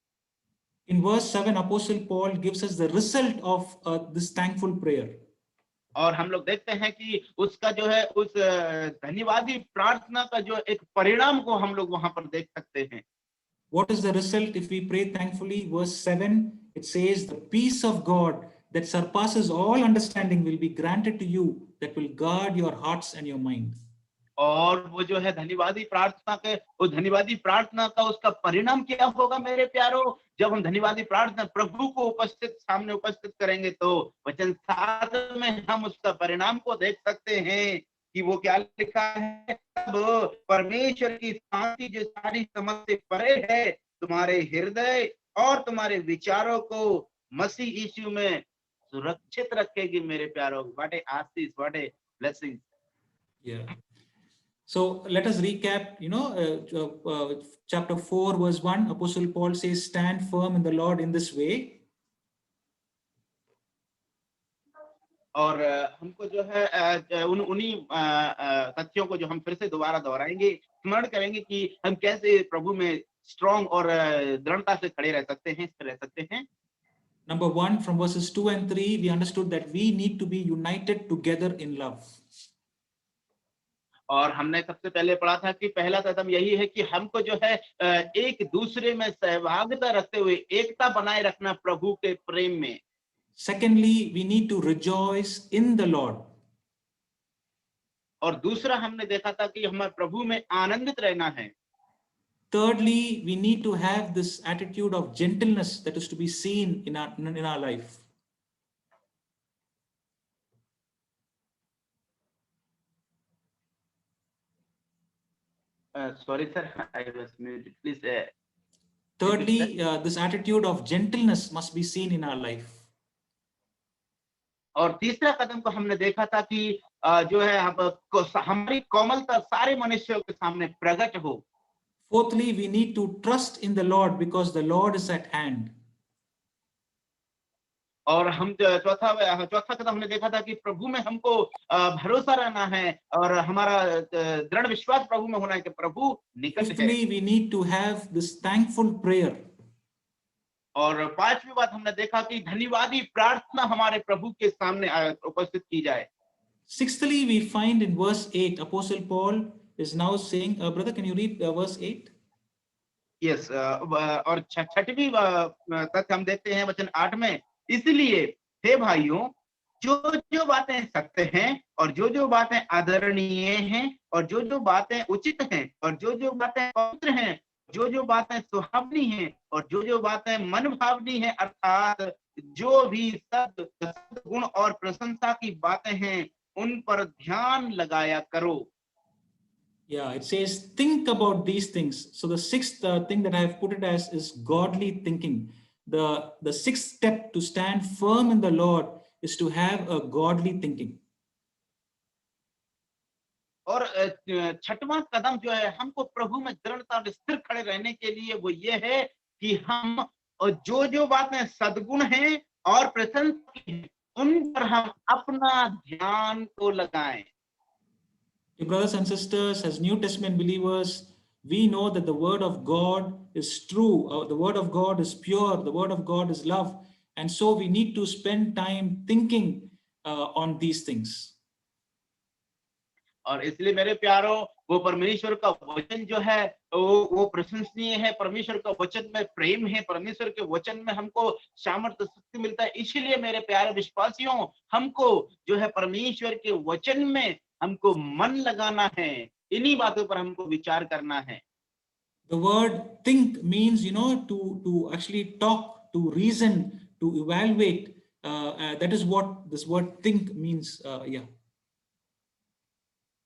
In verse 7, Apostle Paul gives us the result of this thankful prayer. और हम लोग देखते हैं कि उसका जो है उस धन्यवादी प्रार्थना का जो एक परिणाम को हम लोग वहां पर देख सकते हैं। What is the result if we pray thankfully? Verse 7, it says, the peace of God that surpasses all understanding will be granted to you, that will guard your hearts and your minds. और वो जो है धन्यवादी प्रार्थना के, उस धन्यवादी प्रार्थना का उसका परिणाम क्या होगा मेरे प्यारो? जब हम धन्यवादी प्रार्थना प्रभु को सामने उपस्थित करेंगे तो वचन 7 में हम उसका परिणाम को देख सकते हैं कि वो क्या लिखा है। तब परमेश्वर की शांति जो सारी समझ से परे है, तुम्हारे हृदय और तुम्हारे विचारों को मसीह यीशु में सुरक्षित रखेगी मेरे प्यारो। What A Ashish, what a blessing. Yeah. So let us recap, chapter 4 verse 1, Apostle Paul says, stand firm in the Lord in this way. और हमको जो है उन्हीं तथ्यों को जो हम फिर से दोबारा दोहराएंगे, स्मरण करेंगे कि हम कैसे प्रभु में स्ट्रांग और दृढ़ता से खड़े रह सकते हैं। Number 1, from verses 2 and 3, we understood that we need to be united together in love. और हमने सबसे पहले पढ़ा था कि पहला कदम यही है कि हमको जो है एक दूसरे में सहभागिता रखते हुए एकता बनाए रखना प्रभु के प्रेम में। Secondly, we need to rejoice in the Lord. और दूसरा हमने देखा था कि हमें प्रभु में आनंदित रहना है। Thirdly, we need to have this attitude of gentleness that is to be seen in our life. Sorry sir, I was muted. Please. Thirdly, this attitude of gentleness must be seen in our life. और तीसरा कदम को हमने देखा था कि जो है हमारी कोमलता सारे मनुष्यों के सामने प्रकट हो। Fourthly, we need to trust in the Lord because the Lord is at hand. और हम चौथा कदम हमने देखा था कि प्रभु में हमको भरोसा रहना है और हमारा दृढ़ विश्वास प्रभु में होना है कि प्रभु निकट है। Fifthly, we need to have this thankful prayer. और पांचवी बात हमने देखा कि धन्यवादी प्रार्थना हमारे प्रभु के सामने उपस्थित की जाए। Sixthly, we find in verse 8, Apostle Paul is now saying, brother, can you read verse 8? Yes, और छठवीं तक हम देखते हैं वचन 8 में, इसलिए हे भाइयों जो जो बातें सत्य हैं और जो जो बातें आदरणीय हैं और जो जो बातें उचित हैं और जो जो बातें पवित्र हैं, जो जो बातें सुहावनी हैं और जो जो बातें मन भावनी हैं, अर्थात जो भी सद्गुण और प्रशंसा की बातें हैं, उन पर ध्यान लगाया करो। Yeah, it says, think about these things. So the sixth thing that I have put it as is godly thinking. The sixth step to stand firm in the Lord is to have a godly thinking. और छठवां कदम जो है हमको प्रभु में दृढ़ता और स्थिर खड़े रहने के लिए, वो ये है कि हम जो जो बातें सद्गुण हैं और प्रशंसा की हैं, उन पर हम अपना ध्यान को लगाएं। Dear brothers and sisters, as New Testament believers, we know that the Word of God is true. The Word of God is pure. The Word of God is love. And so we need to spend time thinking on these things. और इसलिए मेरे प्यारो, वो परमेश्वर का वचन जो है वो प्रशंसनीय है। परमेश्वर का वचन में प्रेम है, परमेश्वर के वचन में हमको सामर्थ्य शक्ति मिलता है। इसीलिए मेरे प्यारे विश्वासियों, हमको जो है परमेश्वर के वचन में हमको मन लगाना है, इन्हीं बातों पर हमको विचार करना है। The word think means, to actually talk, to reason, to evaluate. That is what this word think means. Yeah.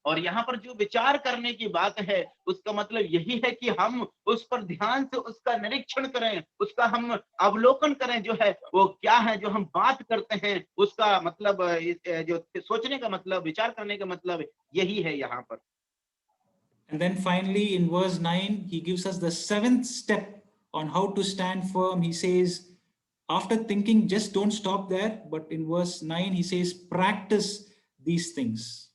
और यहाँ पर जो विचार करने की बात है, उसका मतलब यही है कि हम उस पर ध्यान से उसका निरीक्षण करें, उसका हम अवलोकन करें, जो है वो क्या है जो हम बात करते हैं, उसका मतलब जो सोचने का मतलब, विचार करने का मतलब यही है यहाँ पर। And then finally in verse 9, he gives us the seventh step on how to stand firm. He says, after thinking, just don't stop there. But in verse 9, he says, practice these things.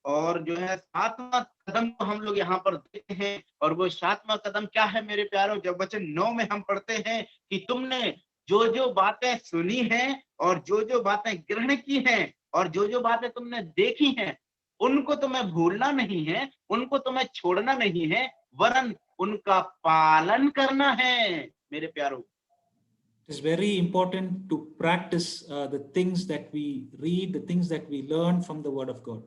और जो है सातवां कदम को हम लोग यहाँ पर देखते हैं, और वो सातवां कदम क्या है मेरे प्यारों, जब वचन 9 में हम पढ़ते हैं कि तुमने जो जो बातें सुनी हैं और जो जो बातें ग्रहण की हैं और जो जो बातें तुमने देखी हैं, उनको तुम्हें भूलना नहीं है, उनको तुम्हें छोड़ना नहीं है, वरन उनका पालन करना है मेरे प्यारों। It is very important to practice the things that we read, the things that we learn from the Word of God.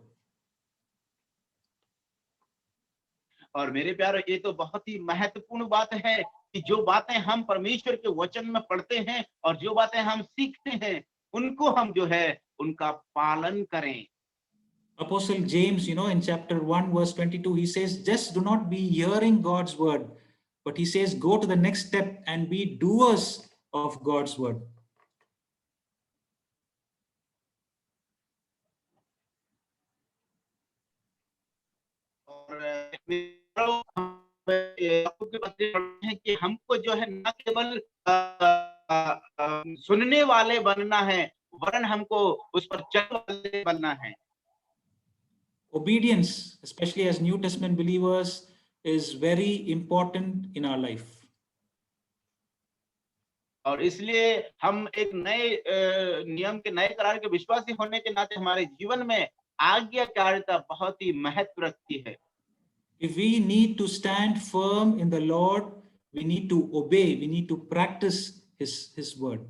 और मेरे प्यारे, ये तो बहुत ही महत्वपूर्ण बात है कि जो बातें हम परमेश्वर के वचन में पढ़ते हैं और जो बातें हम सीखते हैं, उनको हम जो है उनका पालन करें। Apostle James, in chapter 1, verse 22, he says, just do not be hearing God's word, but he says, go to the next step and be doers of God's word. और कि हमको जो है न केवल सुनने वाले बनना है, वरन हमको उस पर चलने वाले बनना है। Obedience, especially as New Testament believers, is very important in our life. और इसलिए हम एक नए नियम के, नए करार के विश्वासी होने के नाते हमारे जीवन में आज्ञाकारिता बहुत ही महत्व रखती है। If we need to stand firm in the Lord, we need to obey, we need to practice his word.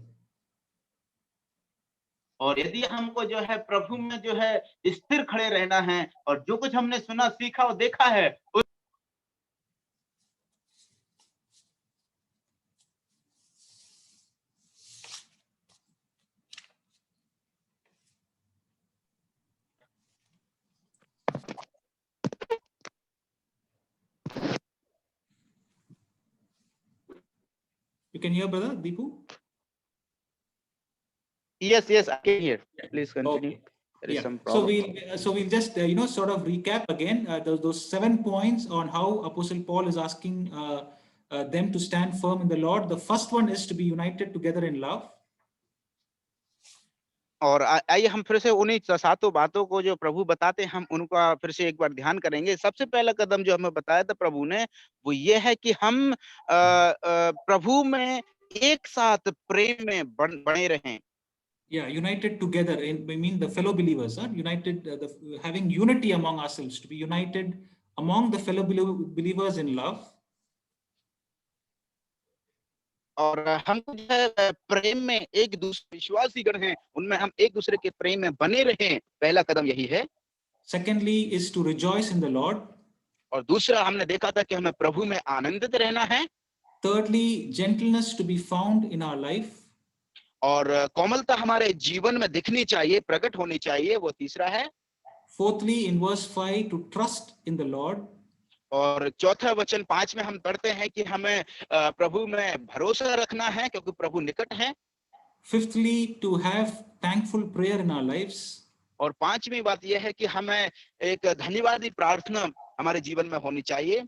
और यदि हमको जो है प्रभु में जो है स्थिर खड़े रहना है और जो कुछ हमने सुना, सीखा और देखा है, You can hear, brother Deepu? Yes, I can hear. Please continue. Okay. There is Yeah. some So problem. we'll just sort of recap again those 7 points on how Apostle Paul is asking them to stand firm in the Lord. The first one is to be united together in love. और आइए हम फिर से उन्हीं सातों बातों को जो प्रभु बताते हैं, हम उनका फिर से एक बार ध्यान करेंगे। सबसे पहला कदम जो हमें बताया था प्रभु ने, वो ये है कि हम प्रभु में एक साथ प्रेम में बने रहें। Yeah, united together. I mean the fellow believers, united, having unity among ourselves, to be united among the fellow believers in love. और हम जो है प्रेम में एक दूसरे विश्वासी गण हैं, उनमें हम एक दूसरे के प्रेम में बने रहें, पहला कदम यही है। Secondly is to rejoice in the Lord. और दूसरा हमने देखा था कि हमें प्रभु में आनंदित रहना है। Thirdly, gentleness to be found in our life. और कोमलता हमारे जीवन में दिखनी चाहिए, प्रकट होनी चाहिए, वो तीसरा है। Fourthly, in verse 5, to trust in the Lord. और चौथा वचन 5 में हम पढ़ते हैं कि हमें प्रभु में भरोसा रखना है क्योंकि प्रभु निकट है। Fifthly, to have thankful prayer in our lives. और पांचवी बात यह है कि हमें एक धन्यवादी प्रार्थना हमारे जीवन में होनी चाहिए।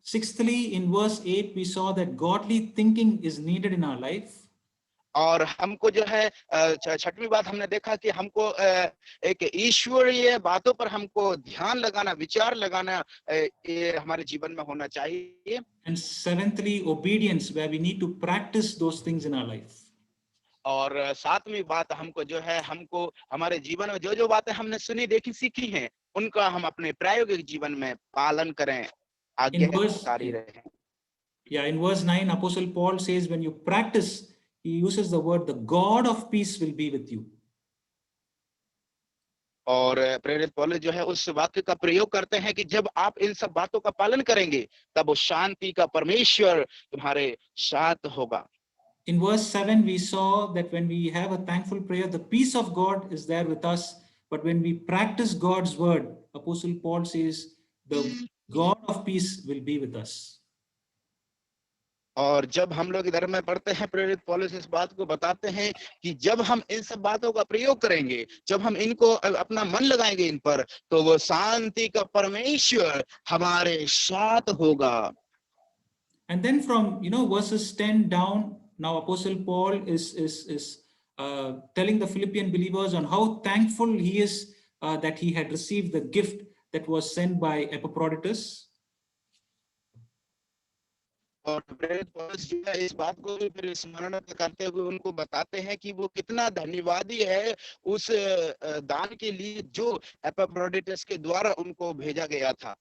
Sixthly, in verse 8, we saw that godly thinking is needed in our life. और हमको जो है छठवीं बात हमने देखा कि हमको एक ईश्वरीय बातों पर हमको ध्यान लगाना, विचार लगाना ये हमारे जीवन में होना चाहिए। And seventhly, obedience, where we need to practice those things in our life. और सातवीं बात हमको जो है, हमको हमारे जीवन में जो जो बातें हमने सुनी, देखी, सीखी हैं, उनका हम अपने प्रायोगिक जीवन में पालन करें, आज्ञाकारी रहें। In verse 9, Apostle Paul says, when you practice, he uses the word, the God of peace will be with you. और प्रेरित पौलुस जो है उस वाक्य का प्रयोग करते हैं कि जब आप इन सब बातों का पालन करेंगे, तब वो शांति का परमेश्वर तुम्हारे साथ होगा। In verse 7, we saw that when we have a thankful prayer, the peace of God is there with us. But when we practice God's word, Apostle Paul says, the God of peace will be with us. और जब हम लोग इधर में पढ़ते हैं, प्रेरित पौलुस इस बात को बताते हैं कि जब हम इन सब बातों का प्रयोग करेंगे, जब हम इनको अपना मन लगाएंगे इन पर, तो वो शांति का परमेश्वर हमारे साथ होगा। And then from verses 10 down, now Apostle Paul is telling the Philippian believers on how thankful he is that he had received the gift that was sent by Epaphroditus. और प्रेरित पौलुस जो है इस बात को भी फिर स्मरण करते हुए उनको बताते हैं कि वो कितना धन्यवादी है उस दान के लिए जो एपैफ्रोडिटस के द्वारा उनको भेजा गया था।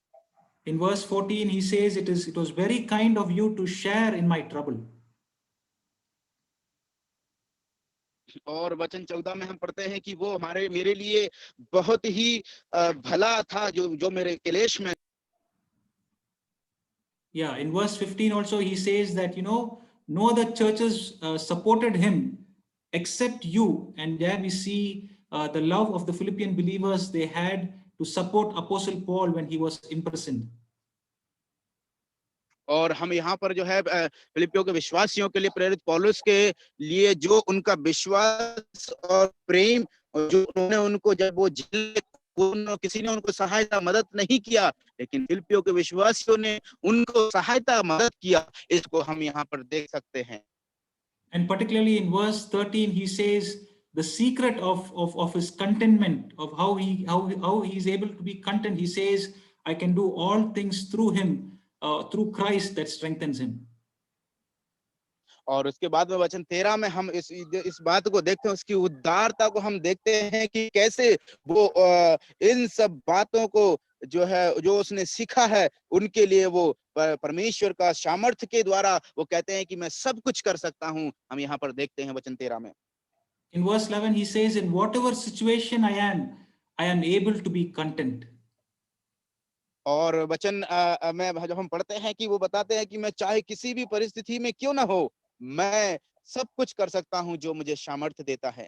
In verse 14, he says, it was very kind of you to share in my trouble. और वचन 14 में हम पढ़ते हैं कि वो मेरे लिए बहुत ही भला था जो मेरे क्लेश में। In verse 15 also he says that no other churches supported him except you, and there we see the love of the Philippian believers they had to support Apostle Paul when he was imprisoned. और हम यहाँ पर जो है फिलिपियों के विश्वासियों के लिए प्रेरित पौलुस के लिए जो उनका विश्वास और प्रेम, जो उन्होंने उनको जब वो जेल किसी ने उनको सहायता मदद नहीं किया, लेकिन फिलिपियों के विश्वासियों ने उनको सहायता मदद किया, इसको हम यहाँ पर देख सकते हैं। And particularly in verse 13 he says the secret of his contentment, of how he is able to be content. He says, I can do all things through him, through Christ that strengthens him. और उसके बाद में वचन 13 में हम इस बात को देखते हैं, उसकी उदारता को हम देखते हैं कि कैसे वो इन सब बातों को जो उसने सीखा है उनके लिए वो परमेश्वर का सामर्थ्य के द्वारा वो कहते हैं कि मैं सब कुछ कर सकता हूं। हम यहाँ पर देखते हैं वचन 13 में। In verse 11 he says, in whatever situation I am able to be content. और वचन में जब हम पढ़ते हैं कि वो बताते हैं कि मैं चाहे किसी भी परिस्थिति में क्यों ना हो, मैं सब कुछ कर सकता हूं जो मुझे सामर्थ्य देता है।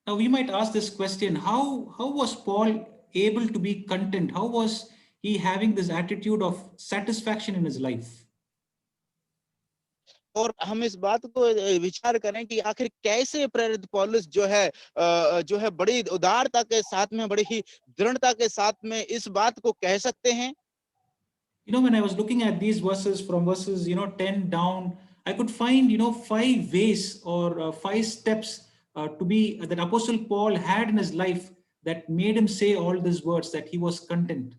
Now we might ask this question, how was Paul able to be content? How was he having this attitude of satisfaction in his life? और हम इस बात को विचार करें कि आखिर कैसे प्रेरित पौलुस जो है बड़ी उदारता के साथ में, बड़ी ही दृढ़ता के साथ में इस बात को कह सकते हैं। When I was looking at these verses from verses 10 down, I could find 5 ways or 5 steps that Apostle Paul had in his life that made him say all these words, that he was content.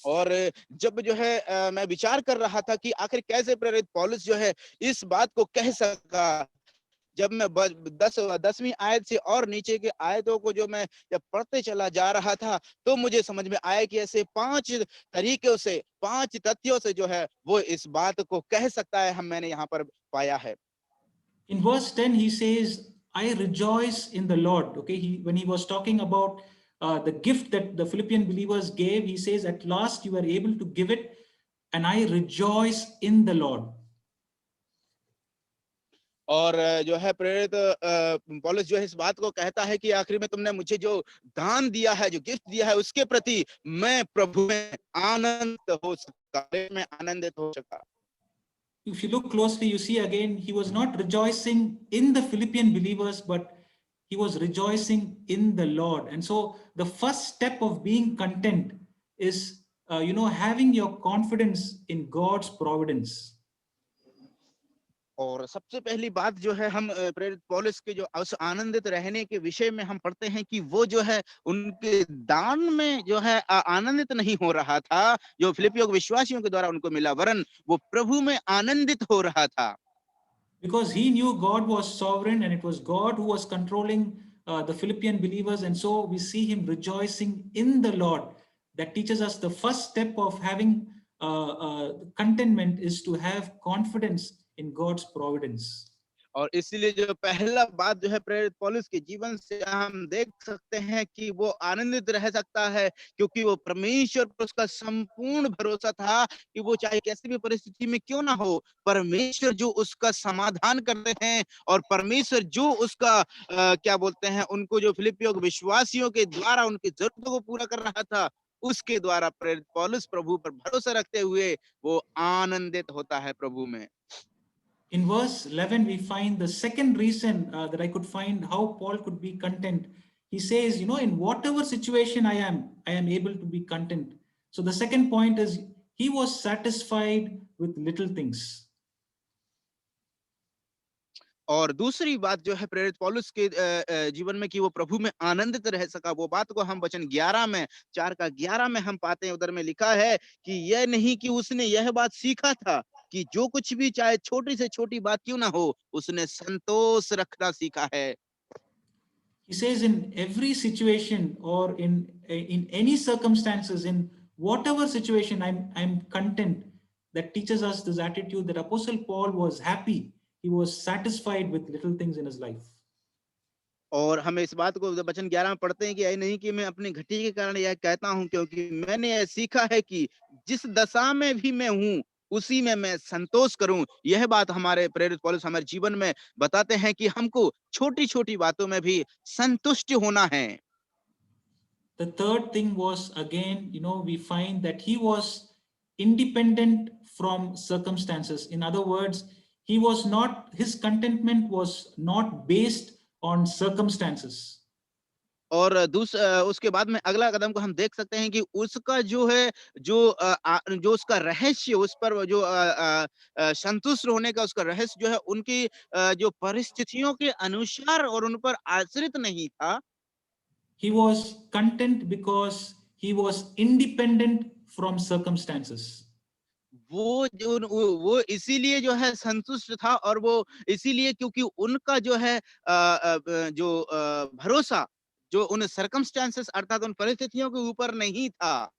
और जब जो है मैं विचार कर रहा था कि आखिर कैसे प्रेरित पौलुस जो है इस बात को कह सका जब मैं 10वीं आयत से और नीचे के आयतों को जो मैं जब पढ़ते चला जा रहा था, तो मुझे समझ में आया कि ऐसे 5 तरीकों से, 5 तथ्यों से जो है वो इस बात को कह सकता है, मैंने यहाँ पर पाया है। In verse 10, he says, I rejoice in the Lord. Okay, when he was talking about the gift that the Philippian believers gave, he says, at last you were able to give it, and I rejoice in the Lord. और जो है प्रेरित पौलुस जो है इस बात को कहता है कि आखिर में तुमने मुझे जो दान दिया है, जो गिफ्ट दिया है, उसके प्रति मैं प्रभु में आनंदित हो सका। If you look closely, you see again, he was not rejoicing in the Philippian believers, but he was rejoicing in the Lord. And so the first step of being content is, having your confidence in God's providence. और सबसे पहली बात जो है हम प्रेरित पौलुस के जो उस आनंदित रहने के विषय में हम पढ़ते हैं कि वो जो है उनके दान में जो है आनंदित नहीं हो रहा था, जो फिलिपियों के विश्वासियों के द्वारा उनको मिला, वरन वो प्रभु में आनंदित हो रहा था। Because he knew God was sovereign and it was God who was controlling the Philippian believers. And so we see him rejoicing in the Lord. That teaches us the first step of having contentment is to have confidence in God's providence. और इसलिए जो पहला बात जो है प्रेरित पौलुस के जीवन से हम देख सकते हैं कि वो आनंदित रह सकता है, क्योंकि वो परमेश्वर पर उसका संपूर्ण भरोसा था कि वो चाहे कैसी भी परिस्थिति में क्यों ना हो, परमेश्वर जो उसका समाधान करते हैं, और परमेश्वर जो उसका क्या बोलते हैं, उनको जो फिलिपियों विश्वासियों के द्वारा उनकी जरूरतों को पूरा कर रहा था, उसके द्वारा प्रेरित पौलुस प्रभु पर भरोसा रखते हुए वो आनंदित होता है प्रभु में। In verse 11, we find the second reason that I could find how Paul could be content. He says, in whatever situation I am able to be content. So the second point is he was satisfied with little things. और दूसरी बात जो है प्रेरित पौलुस के जीवन में कि वो प्रभु में आनंदित रह सका, वो बात को हम वचन 4:11 में हम पाते हैं। उधर में लिखा है कि यह नहीं कि उसने यह बात सीखा था कि जो कुछ भी चाहे छोटी से छोटी बात क्यों ना हो, उसने संतोष रखना सीखा है। He says in every situation or in any circumstances, in whatever situation, I'm content. That teaches us this attitude that Apostle Paul was happy. He was satisfied with little things in his life. और हम इस बात को वचन 11 में पढ़ते हैं कि यह नहीं कि मैं अपनी घटी के कारण यह कहता हूं, क्योंकि मैंने यह सीखा है कि जिस दशा में भी मैं हूं, उसी में मैं संतोष करूं। यह बात हमारे प्रेरित पौलुस हमारे जीवन में बताते हैं कि हमको छोटी-छोटी बातों में भी संतुष्ट होना है। The third thing was, again, we find that he was independent from circumstances. In other words, his contentment was not based on circumstances. और उसके बाद में अगला कदम को हम देख सकते हैं कि उसका जो है जो उसका रहस्य, उस पर जो संतुष्ट होने का उसका रहस्य जो है उनकी जो परिस्थितियों के अनुसार और उन पर आश्रित नहीं था। He was content because he was independent from circumstances. वो इसीलिए जो है संतुष्ट था, और वो इसीलिए क्योंकि उनका जो है भरोसा जो उन सर्कमस्टेंसेस अर्थात उन परिस्थितियों के ऊपर नहीं था।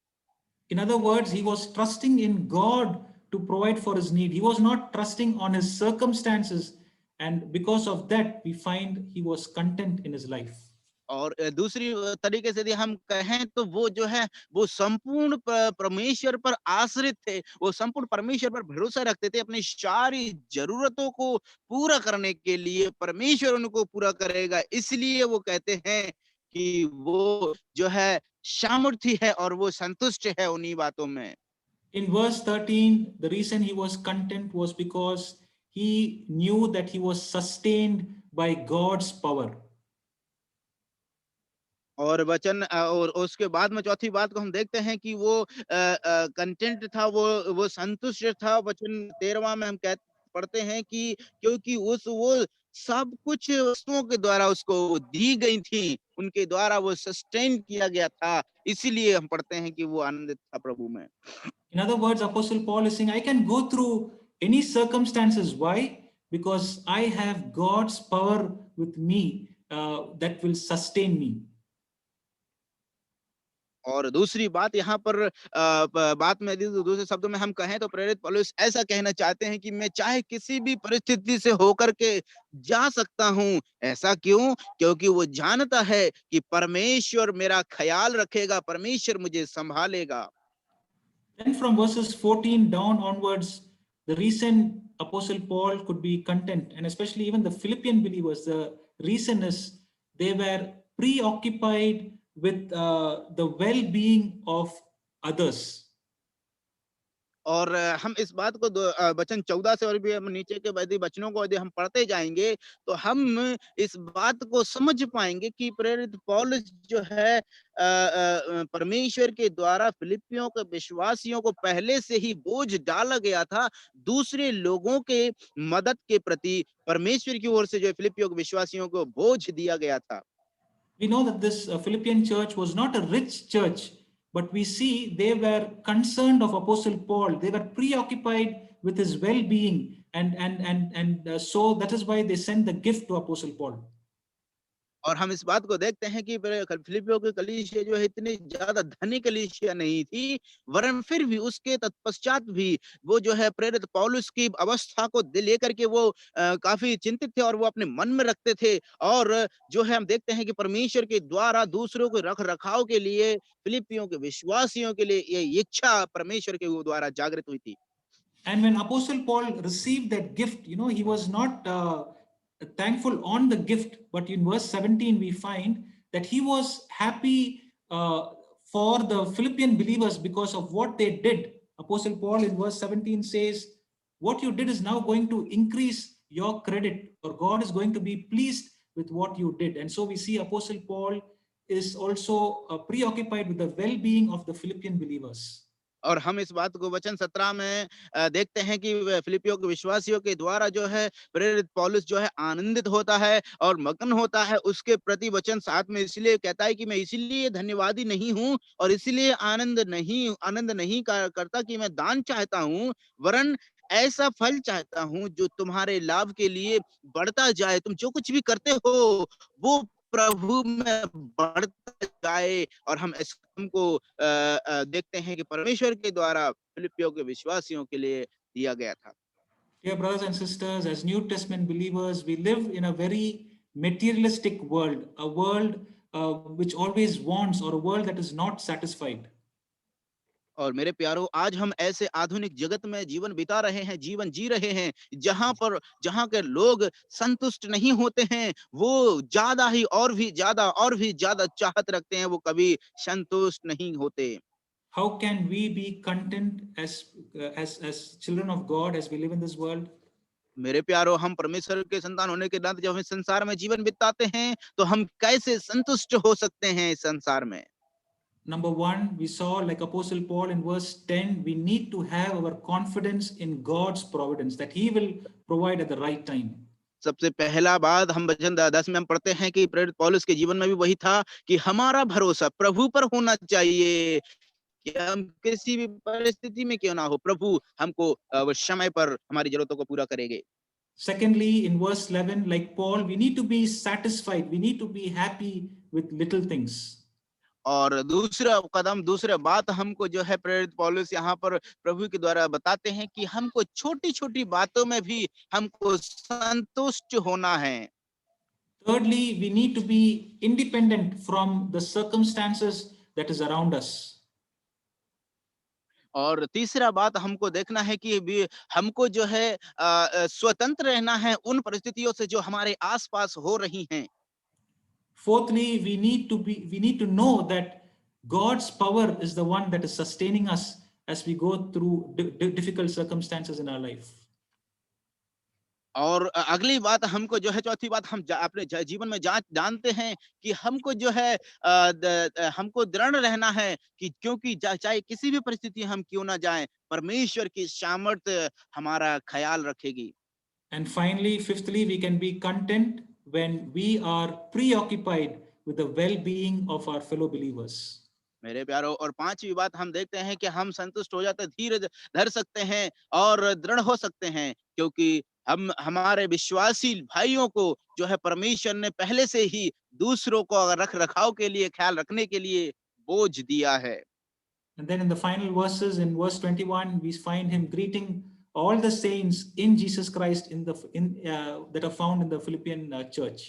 In other words, he was trusting in God to provide for his need. He was not trusting on his circumstances, and because of that we find he was content in his life. और दूसरी तरीके से यदि हम कहें तो वो जो है वो संपूर्ण परमेश्वर पर आश्रित थे, वो संपूर्ण परमेश्वर पर भरोसा रखते थे। अपनी सारी जरूरतों को पूरा करने के लिए परमेश्वर उनको पूरा करेगा, इसलिए वो कहते हैं कि वो जो है सामर्थी है और वो संतुष्ट है उन्हीं बातों में। In verse 13, the reason he was content was because he knew that he was sustained by God's power. और वचन और उसके बाद में चौथी बात को हम देखते हैं कि वो कंटेंट था, वो संतुष्ट था। वचन 13वां में हम पढ़ते हैं कि क्योंकि वो सब कुछ वस्तुओं के द्वारा उसको दी गई थी, उनके द्वारा वो सस्टेन किया गया था, इसीलिए हम पढ़ते हैं कि वो आनंदित था प्रभु में। In other words, Apostle Paul is saying, I can go through any circumstances. Why? because I have God's power with me that will sustain me. और दूसरी बात यहाँ पर बात में दूसरे शब्दों में हम कहें तो प्रेरित पौलुस ऐसा कहना चाहते हैं कि मैं चाहे किसी भी परिस्थिति से होकर के जा सकता हूँ। ऐसा क्यों? क्योंकि वो जानता है कि परमेश्वर मेरा ख्याल रखेगा, परमेश्वर मुझे संभालेगा। Then from verses 14 down onwards, the reason Apostle Paul could be content, and especially even the Philippian believers, the reason is they were preoccupied with the well-being of others. और हम इस बात को वचन 14 से और भी हम नीचे के यदि वचनों को यदि हम पढ़ते जाएंगे तो हम इस बात को समझ पाएंगे कि प्रेरित पौलुस जो है परमेश्वर के द्वारा फिलिपियों के विश्वासियों को पहले से ही बोझ डाला गया था दूसरे लोगों के मदद के प्रति। परमेश्वर की ओर से जो फिलिपियों के विश्वासियों को बोझ दिया गया था। We know that this Philippian church was not a rich church, but we see they were concerned of Apostle Paul. They were preoccupied with his well-being, and so that is why they sent the gift to Apostle Paul. और हम इस बात को देखते हैं कि फिलिपियों की कलीसिया जो है इतनी ज्यादा धनी कलीसिया नहीं थी, वरन फिर भी उसके तत्पश्चात भी वो जो है प्रेरित पौलुस की अवस्था को लेकर के वो काफी चिंतित थे और वो अपने मन में रखते थे। और जो है हम देखते हैं कि परमेश्वर के द्वारा दूसरों को रख रखाव के लिए फिलिपियों के विश्वासियों के लिए ये इच्छा परमेश्वर के द्वारा जागृत हुई थी। And when Apostle Paul received that gift, he was not thankful on the gift, but in verse 17 we find that he was happy for the Philippian believers because of what they did. Apostle Paul in verse 17 says, what you did is now going to increase your credit, or God is going to be pleased with what you did. And so we see Apostle Paul is also preoccupied with the well-being of the Philippian believers. और हम इस बात को वचन 17 में देखते हैं कि फिलिपियों के विश्वासियों के द्वारा जो है प्रेरित पौलुस जो है आनंदित होता है और मगन होता है उसके प्रति। वचन 7 में इसलिए कहता है कि मैं इसीलिए धन्यवादी नहीं हूं और इसीलिए आनंद नहीं करता कि मैं दान चाहता हूं, वरन ऐसा फल चाहता हूं जो तुम्हारे लाभ के लिए बढ़ता जाए। तुम जो कुछ भी करते हो वो प्रभु में बढ़ता जाए। और हम इस को देखते हैं कि परमेश्वर के द्वारा फिलिपियों के विश्वासियों के लिए दिया गया था। Dear brothers and sisters, as New Testament believers, we live in a very materialistic world, a world which always wants, or a world that is not satisfied. और मेरे प्यारों, आज हम ऐसे आधुनिक जगत में जीवन बिता रहे हैं, जीवन जी रहे हैं, जहां के लोग संतुष्ट नहीं होते हैं। वो ज्यादा ही और भी ज्यादा चाहत रखते हैं, वो कभी संतुष्ट नहीं होते। How can we be content as children of God as we live in this world? मेरे प्यारों, हम परमेश्वर के संतान होने के नाते जब हम इस संसार में जीवन बिताते हैं तो हम कैसे संतुष्ट हो सकते हैं इस संसार में? Number one, we saw, like Apostle Paul in verse 10, we need to have our confidence in God's providence, that He will provide at the right time. सबसे पहला बात हम वचन 10 में हम पढ़ते हैं कि प्रेरित पौलुस के जीवन में भी वही था कि हमारा भरोसा प्रभु पर होना चाहिए कि हम किसी भी परिस्थिति में क्यों ना हो, प्रभु हमको समय पर हमारी जरूरतों को पूरा करेंगे। Secondly, in verse 11, like Paul, we need to be satisfied. We need to be happy with little things. और दूसरा बात हमको जो है प्रेरित पौलुस यहाँ पर प्रभु के द्वारा बताते हैं कि हमको छोटी-छोटी बातों में भी हमको संतुष्ट होना है। Thirdly, we need to be independent from the circumstances that is around us. और तीसरा बात हमको देखना है कि हमको जो है स्वतंत्र रहना है उन परिस्थितियों से जो हमारे आसपास हो रही हैं। Fourthly, we need to know that God's power is the one that is sustaining us as we go through difficult circumstances in our life. और अगली बात हमको जो है, चौथी बात हम अपने जीवन में जानते हैं कि हमको जो है हमको दृढ़ रहना है कि क्योंकि चाहे किसी भी परिस्थिति हम क्यों ना जाएं, परमेश्वर की सामर्थ्य हमारा ख्याल रखेगी। And finally, fifthly, we can be content when we are preoccupied with the well-being of our fellow believers. मेरे प्यारों, और पांचवी बात हम देखते हैं कि हम संतुष्ट हो जाते, धीरज धर सकते हैं और दृढ़ हो सकते हैं क्योंकि हम हमारे विश्वासी भाइयों को जो है परमेश्वर ने पहले से ही दूसरों को रख रखाव के लिए, ख्याल रखने के लिए बोझ दिया है। And then in the final verses, in verse 21, we find him greeting all the saints in Jesus Christ that are found in the Philippian church.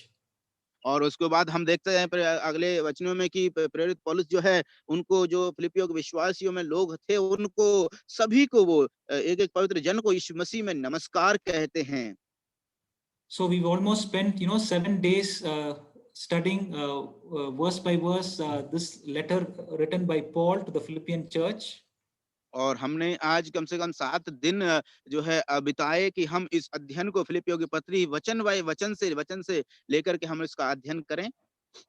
और उसके बाद हम देखते हैं अगले वचनों में कि प्रेरित पौलुस जो है उनको, जो फिलिपियों के विश्वासियों में लोग थे, उनको सभी को वो एक एक पवित्र जन को यीशु मसीह में नमस्कार कहते हैं। So we've almost spent 7 days studying verse by verse this letter written by Paul to the Philippian church. और हमने आज कम से कम 7 दिन जो है बिताए कि हम इस अध्ययन को, फिलिपियों की पत्री वचन बाय वचन से लेकर के हम इसका अध्ययन करें।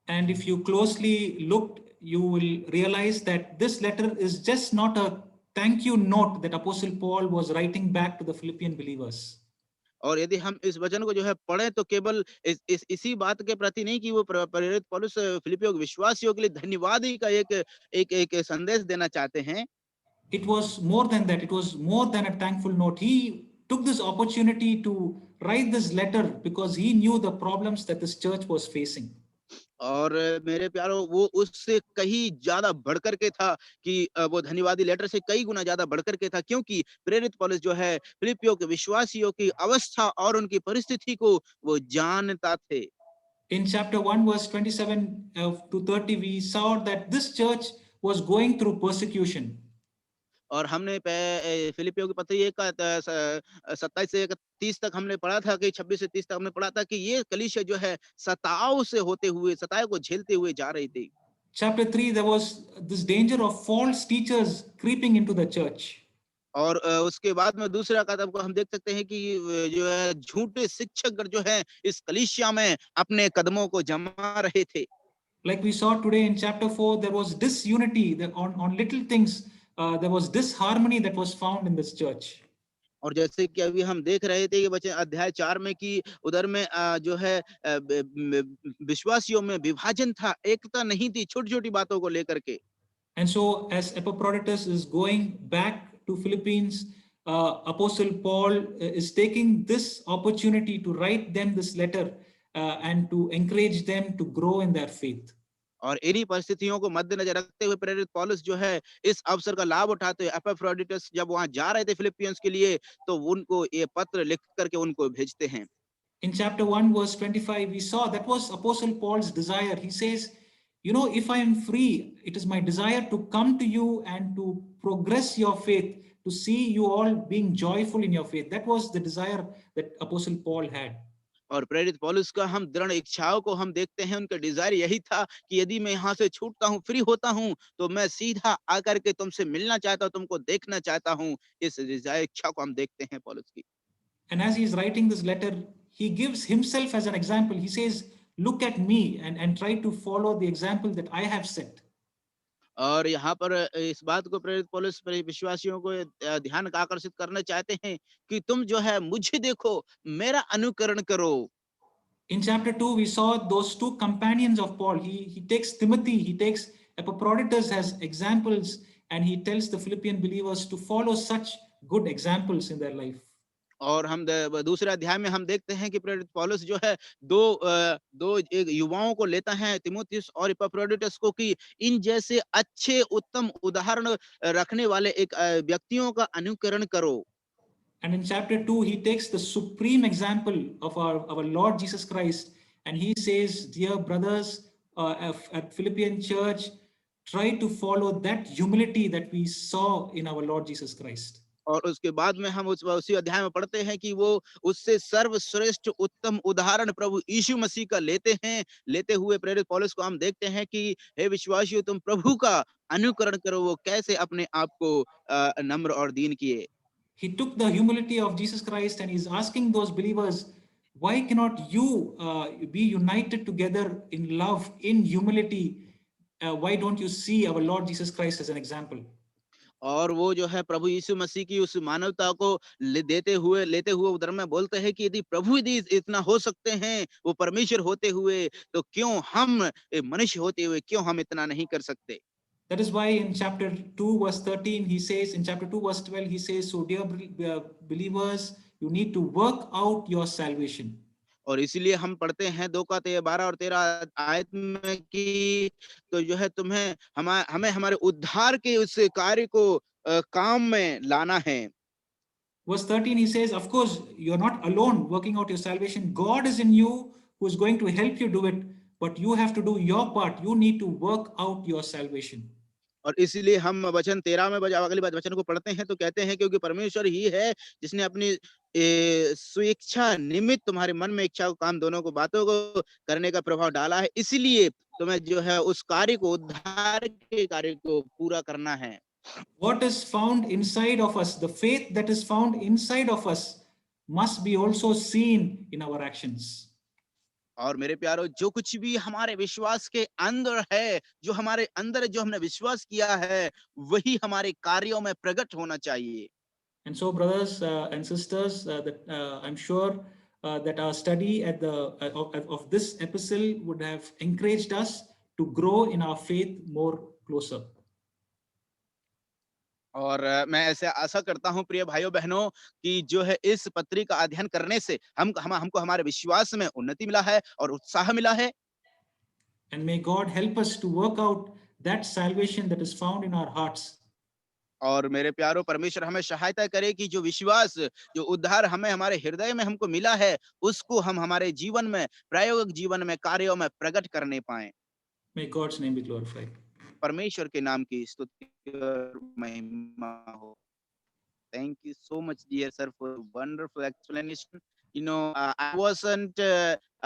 And if you closely looked, you will realize that this letter is just not a thank you note that Apostle Paul was writing back to the Philippian believers. और यदि हम इस वचन को जो है पढ़ें तो केवल इसी बात के प्रति नहीं कि वो प्रेरित पौलुस फिलिपियों के विश्वासियों के लिए धन्यवाद ही का एक संदेश देना चाहते हैं। It was more than that. It was more than a thankful note. He took this opportunity to write this letter because he knew the problems that this church was facing. और मेरे प्यारो, वो उससे कहीं ज्यादा बढ़कर के था कि वो धन्यवादी लेटर से कई गुना ज्यादा बढ़कर के था, क्योंकि प्रेरित पौलुस जो है फिलिपियों के विश्वासियों की अवस्था और उनकी परिस्थिति को वो जानता थे। In chapter 1 verse 27 to 30 we saw that this church was going through persecution. और हमने फिलिपियों की पत्री 1 का 27 से 30 तक हमने पढ़ा था कि 26 से 30 तक हमने पढ़ा था कि ये कलीसिया जो है सताव को झेलते हुए जा रही थी। Chapter 3 there was this danger of false teachers creeping into the church. और उसके बाद में दूसरा कदम को हम देख सकते हैं कि जो है झूठे शिक्षक जो है इस कलीसिया में अपने कदमों को जमा रहे थे। Like we saw today in chapter 4, there was disunity on little things. There was disharmony that was found in this church. और जैसे कि अभी हम देख रहे थे कि बच्चे अध्याय 4 में कि उधर में जो है विश्वासियों में विभाजन था, एकता नहीं थी छोटी-छोटी बातों को लेकर के। And so as Epaphroditus is going back to Philippines, Apostle Paul is taking this opportunity to write them this letter and to encourage them to grow in their faith. और इन्हीं परिस्थितियों को मद्देनजर रखते हुए प्रेरित पौलुस जो है इस अवसर का लाभ उठाते हुए एपैफ्रोडिटस जब वहां जा रहे थे फिलिपियंस के लिए, तो उनको ये पत्र लिख करके उनको भेजते हैं। In chapter 1 verse 25 we saw that was Apostle Paul's desire. He says, if I am free, it is my desire to come to you and to progress your faith, to see you all being joyful in your faith. That was the desire that Apostle Paul had. और प्रेरित पौलुस का हम दृढ़ इच्छाओं को हम देखते हैं, उनका डिजायर यही था कि यदि मैं यहाँ से छूटता हूँ, फ्री होता हूँ, तो मैं सीधा आकर के तुमसे मिलना चाहता हूँ, तुमको देखना चाहता हूँ। इस डिजायर इच्छा को हम देखते हैं पौलुस की। And as he is writing this letter, he gives himself as an example. He says, look at me and try to follow the example that I have set. और यहाँ पर इस बात को प्रेरित पौलुस विश्वासियों को ध्यान आकर्षित करना चाहते हैं कि तुम जो है मुझे देखो, मेरा अनुकरण करो। In chapter 2 we saw those two companions of Paul. He takes Timothy, he takes Epaphroditus as examples, and he tells the Philippian believers to follow such good examples in their life. और हम दूसरे अध्याय में हम देखते हैं कि प्रेरित पौलुस जो है दो एक युवाओं को लेता है, तिमोथियस और एपैफ्रोडिटस को, कि इन जैसे अच्छे उत्तम उदाहरण रखने वाले एक व्यक्तियों का अनुकरण करो। And in chapter 2 he takes the supreme example of our Lord Jesus Christ, and he says, dear brothers at Philippian church, try to follow that humility that we saw in our Lord Jesus Christ. और उसके बाद में हम उसी अध्याय में पढ़ते हैं कि वो उससे सर्वश्रेष्ठ उत्तम उदाहरण प्रभु यीशु मसीह का लेते हुए प्रेरित पौलुस को हम देखते हैं कि हे विश्वासियों, तुम प्रभु का अनुकरण करो, वो कैसे अपने आप को नम्र और दीन किए। He took the humility of Jesus Christ and he's asking those believers, why cannot you be united together in love, in humility? Why don't you see our Lord Jesus Christ as an example? और वो जो है प्रभु यीशु मसीह की उस मानवता को लेते हुए उधर में बोलते हैं कि यदि प्रभु यदि इतना हो सकते हैं, वो परमेश्वर होते हुए, तो क्यों हम मनुष्य होते हुए क्यों हम इतना नहीं कर सकते। That is why in chapter 2 verse 13 he says, in chapter 2 verse 12 he says, so dear believers, you need to work out your salvation. और इसीलिए हम पढ़ते हैं 2 Korinथियों 12 और 13 आयत में कि तो जो है तुम्हें हमें हमारे उद्धार के उस कार्य को काम में लाना है। Verse 13, he says, of course, you're not alone working out your salvation. God is in you who's going to help you do it, but you have to do your part. You need to work out your salvation. और इसीलिए हम वचन 13 में अगली बात वचन को पढ़ते हैं तो कहते हैं क्योंकि परमेश्वर ही है जिसने अपनी स्वेच्छा निमित्त तुम्हारे मन में इच्छा को काम दोनों को बातों को करने का प्रभाव डाला है, इसीलिए तुम्हें जो है उस कार्य को उद्धार के कार्य को पूरा करना है। What is found inside of us, the faith that is found inside of us, must be also seen in our actions. और मेरे प्यारो जो कुछ भी हमारे विश्वास के अंदर है, जो हमारे अंदर जो हमने विश्वास किया है, वही हमारे कार्यों में प्रकट होना चाहिए। And so, brothers and sisters, I'm sure that our study at of this epistle would have encouraged us to grow in our faith more closer. और मैं ऐसे आशा करता हूं प्रिय भाइयों बहनों कि जो है इस पत्री का अध्ययन करने से हमको हमारे विश्वास में उन्नति मिला है और उत्साह मिला है। And may God help us to work out that salvation that is found in our hearts. और मेरे प्यारो परमेश्वर हमें सहायता करे कि जो विश्वास जो उद्धार हमें हमारे हृदय में हमको मिला है उसको हम हमारे जीवन में प्रायोगिक जीवन में कार्यों में प्रकट करने पाएं। May God's name be glorified. परमेश्वर के नाम की स्तुति और महिमा हो। Thank you so much, dear sir, for wonderful explanation. I wasn't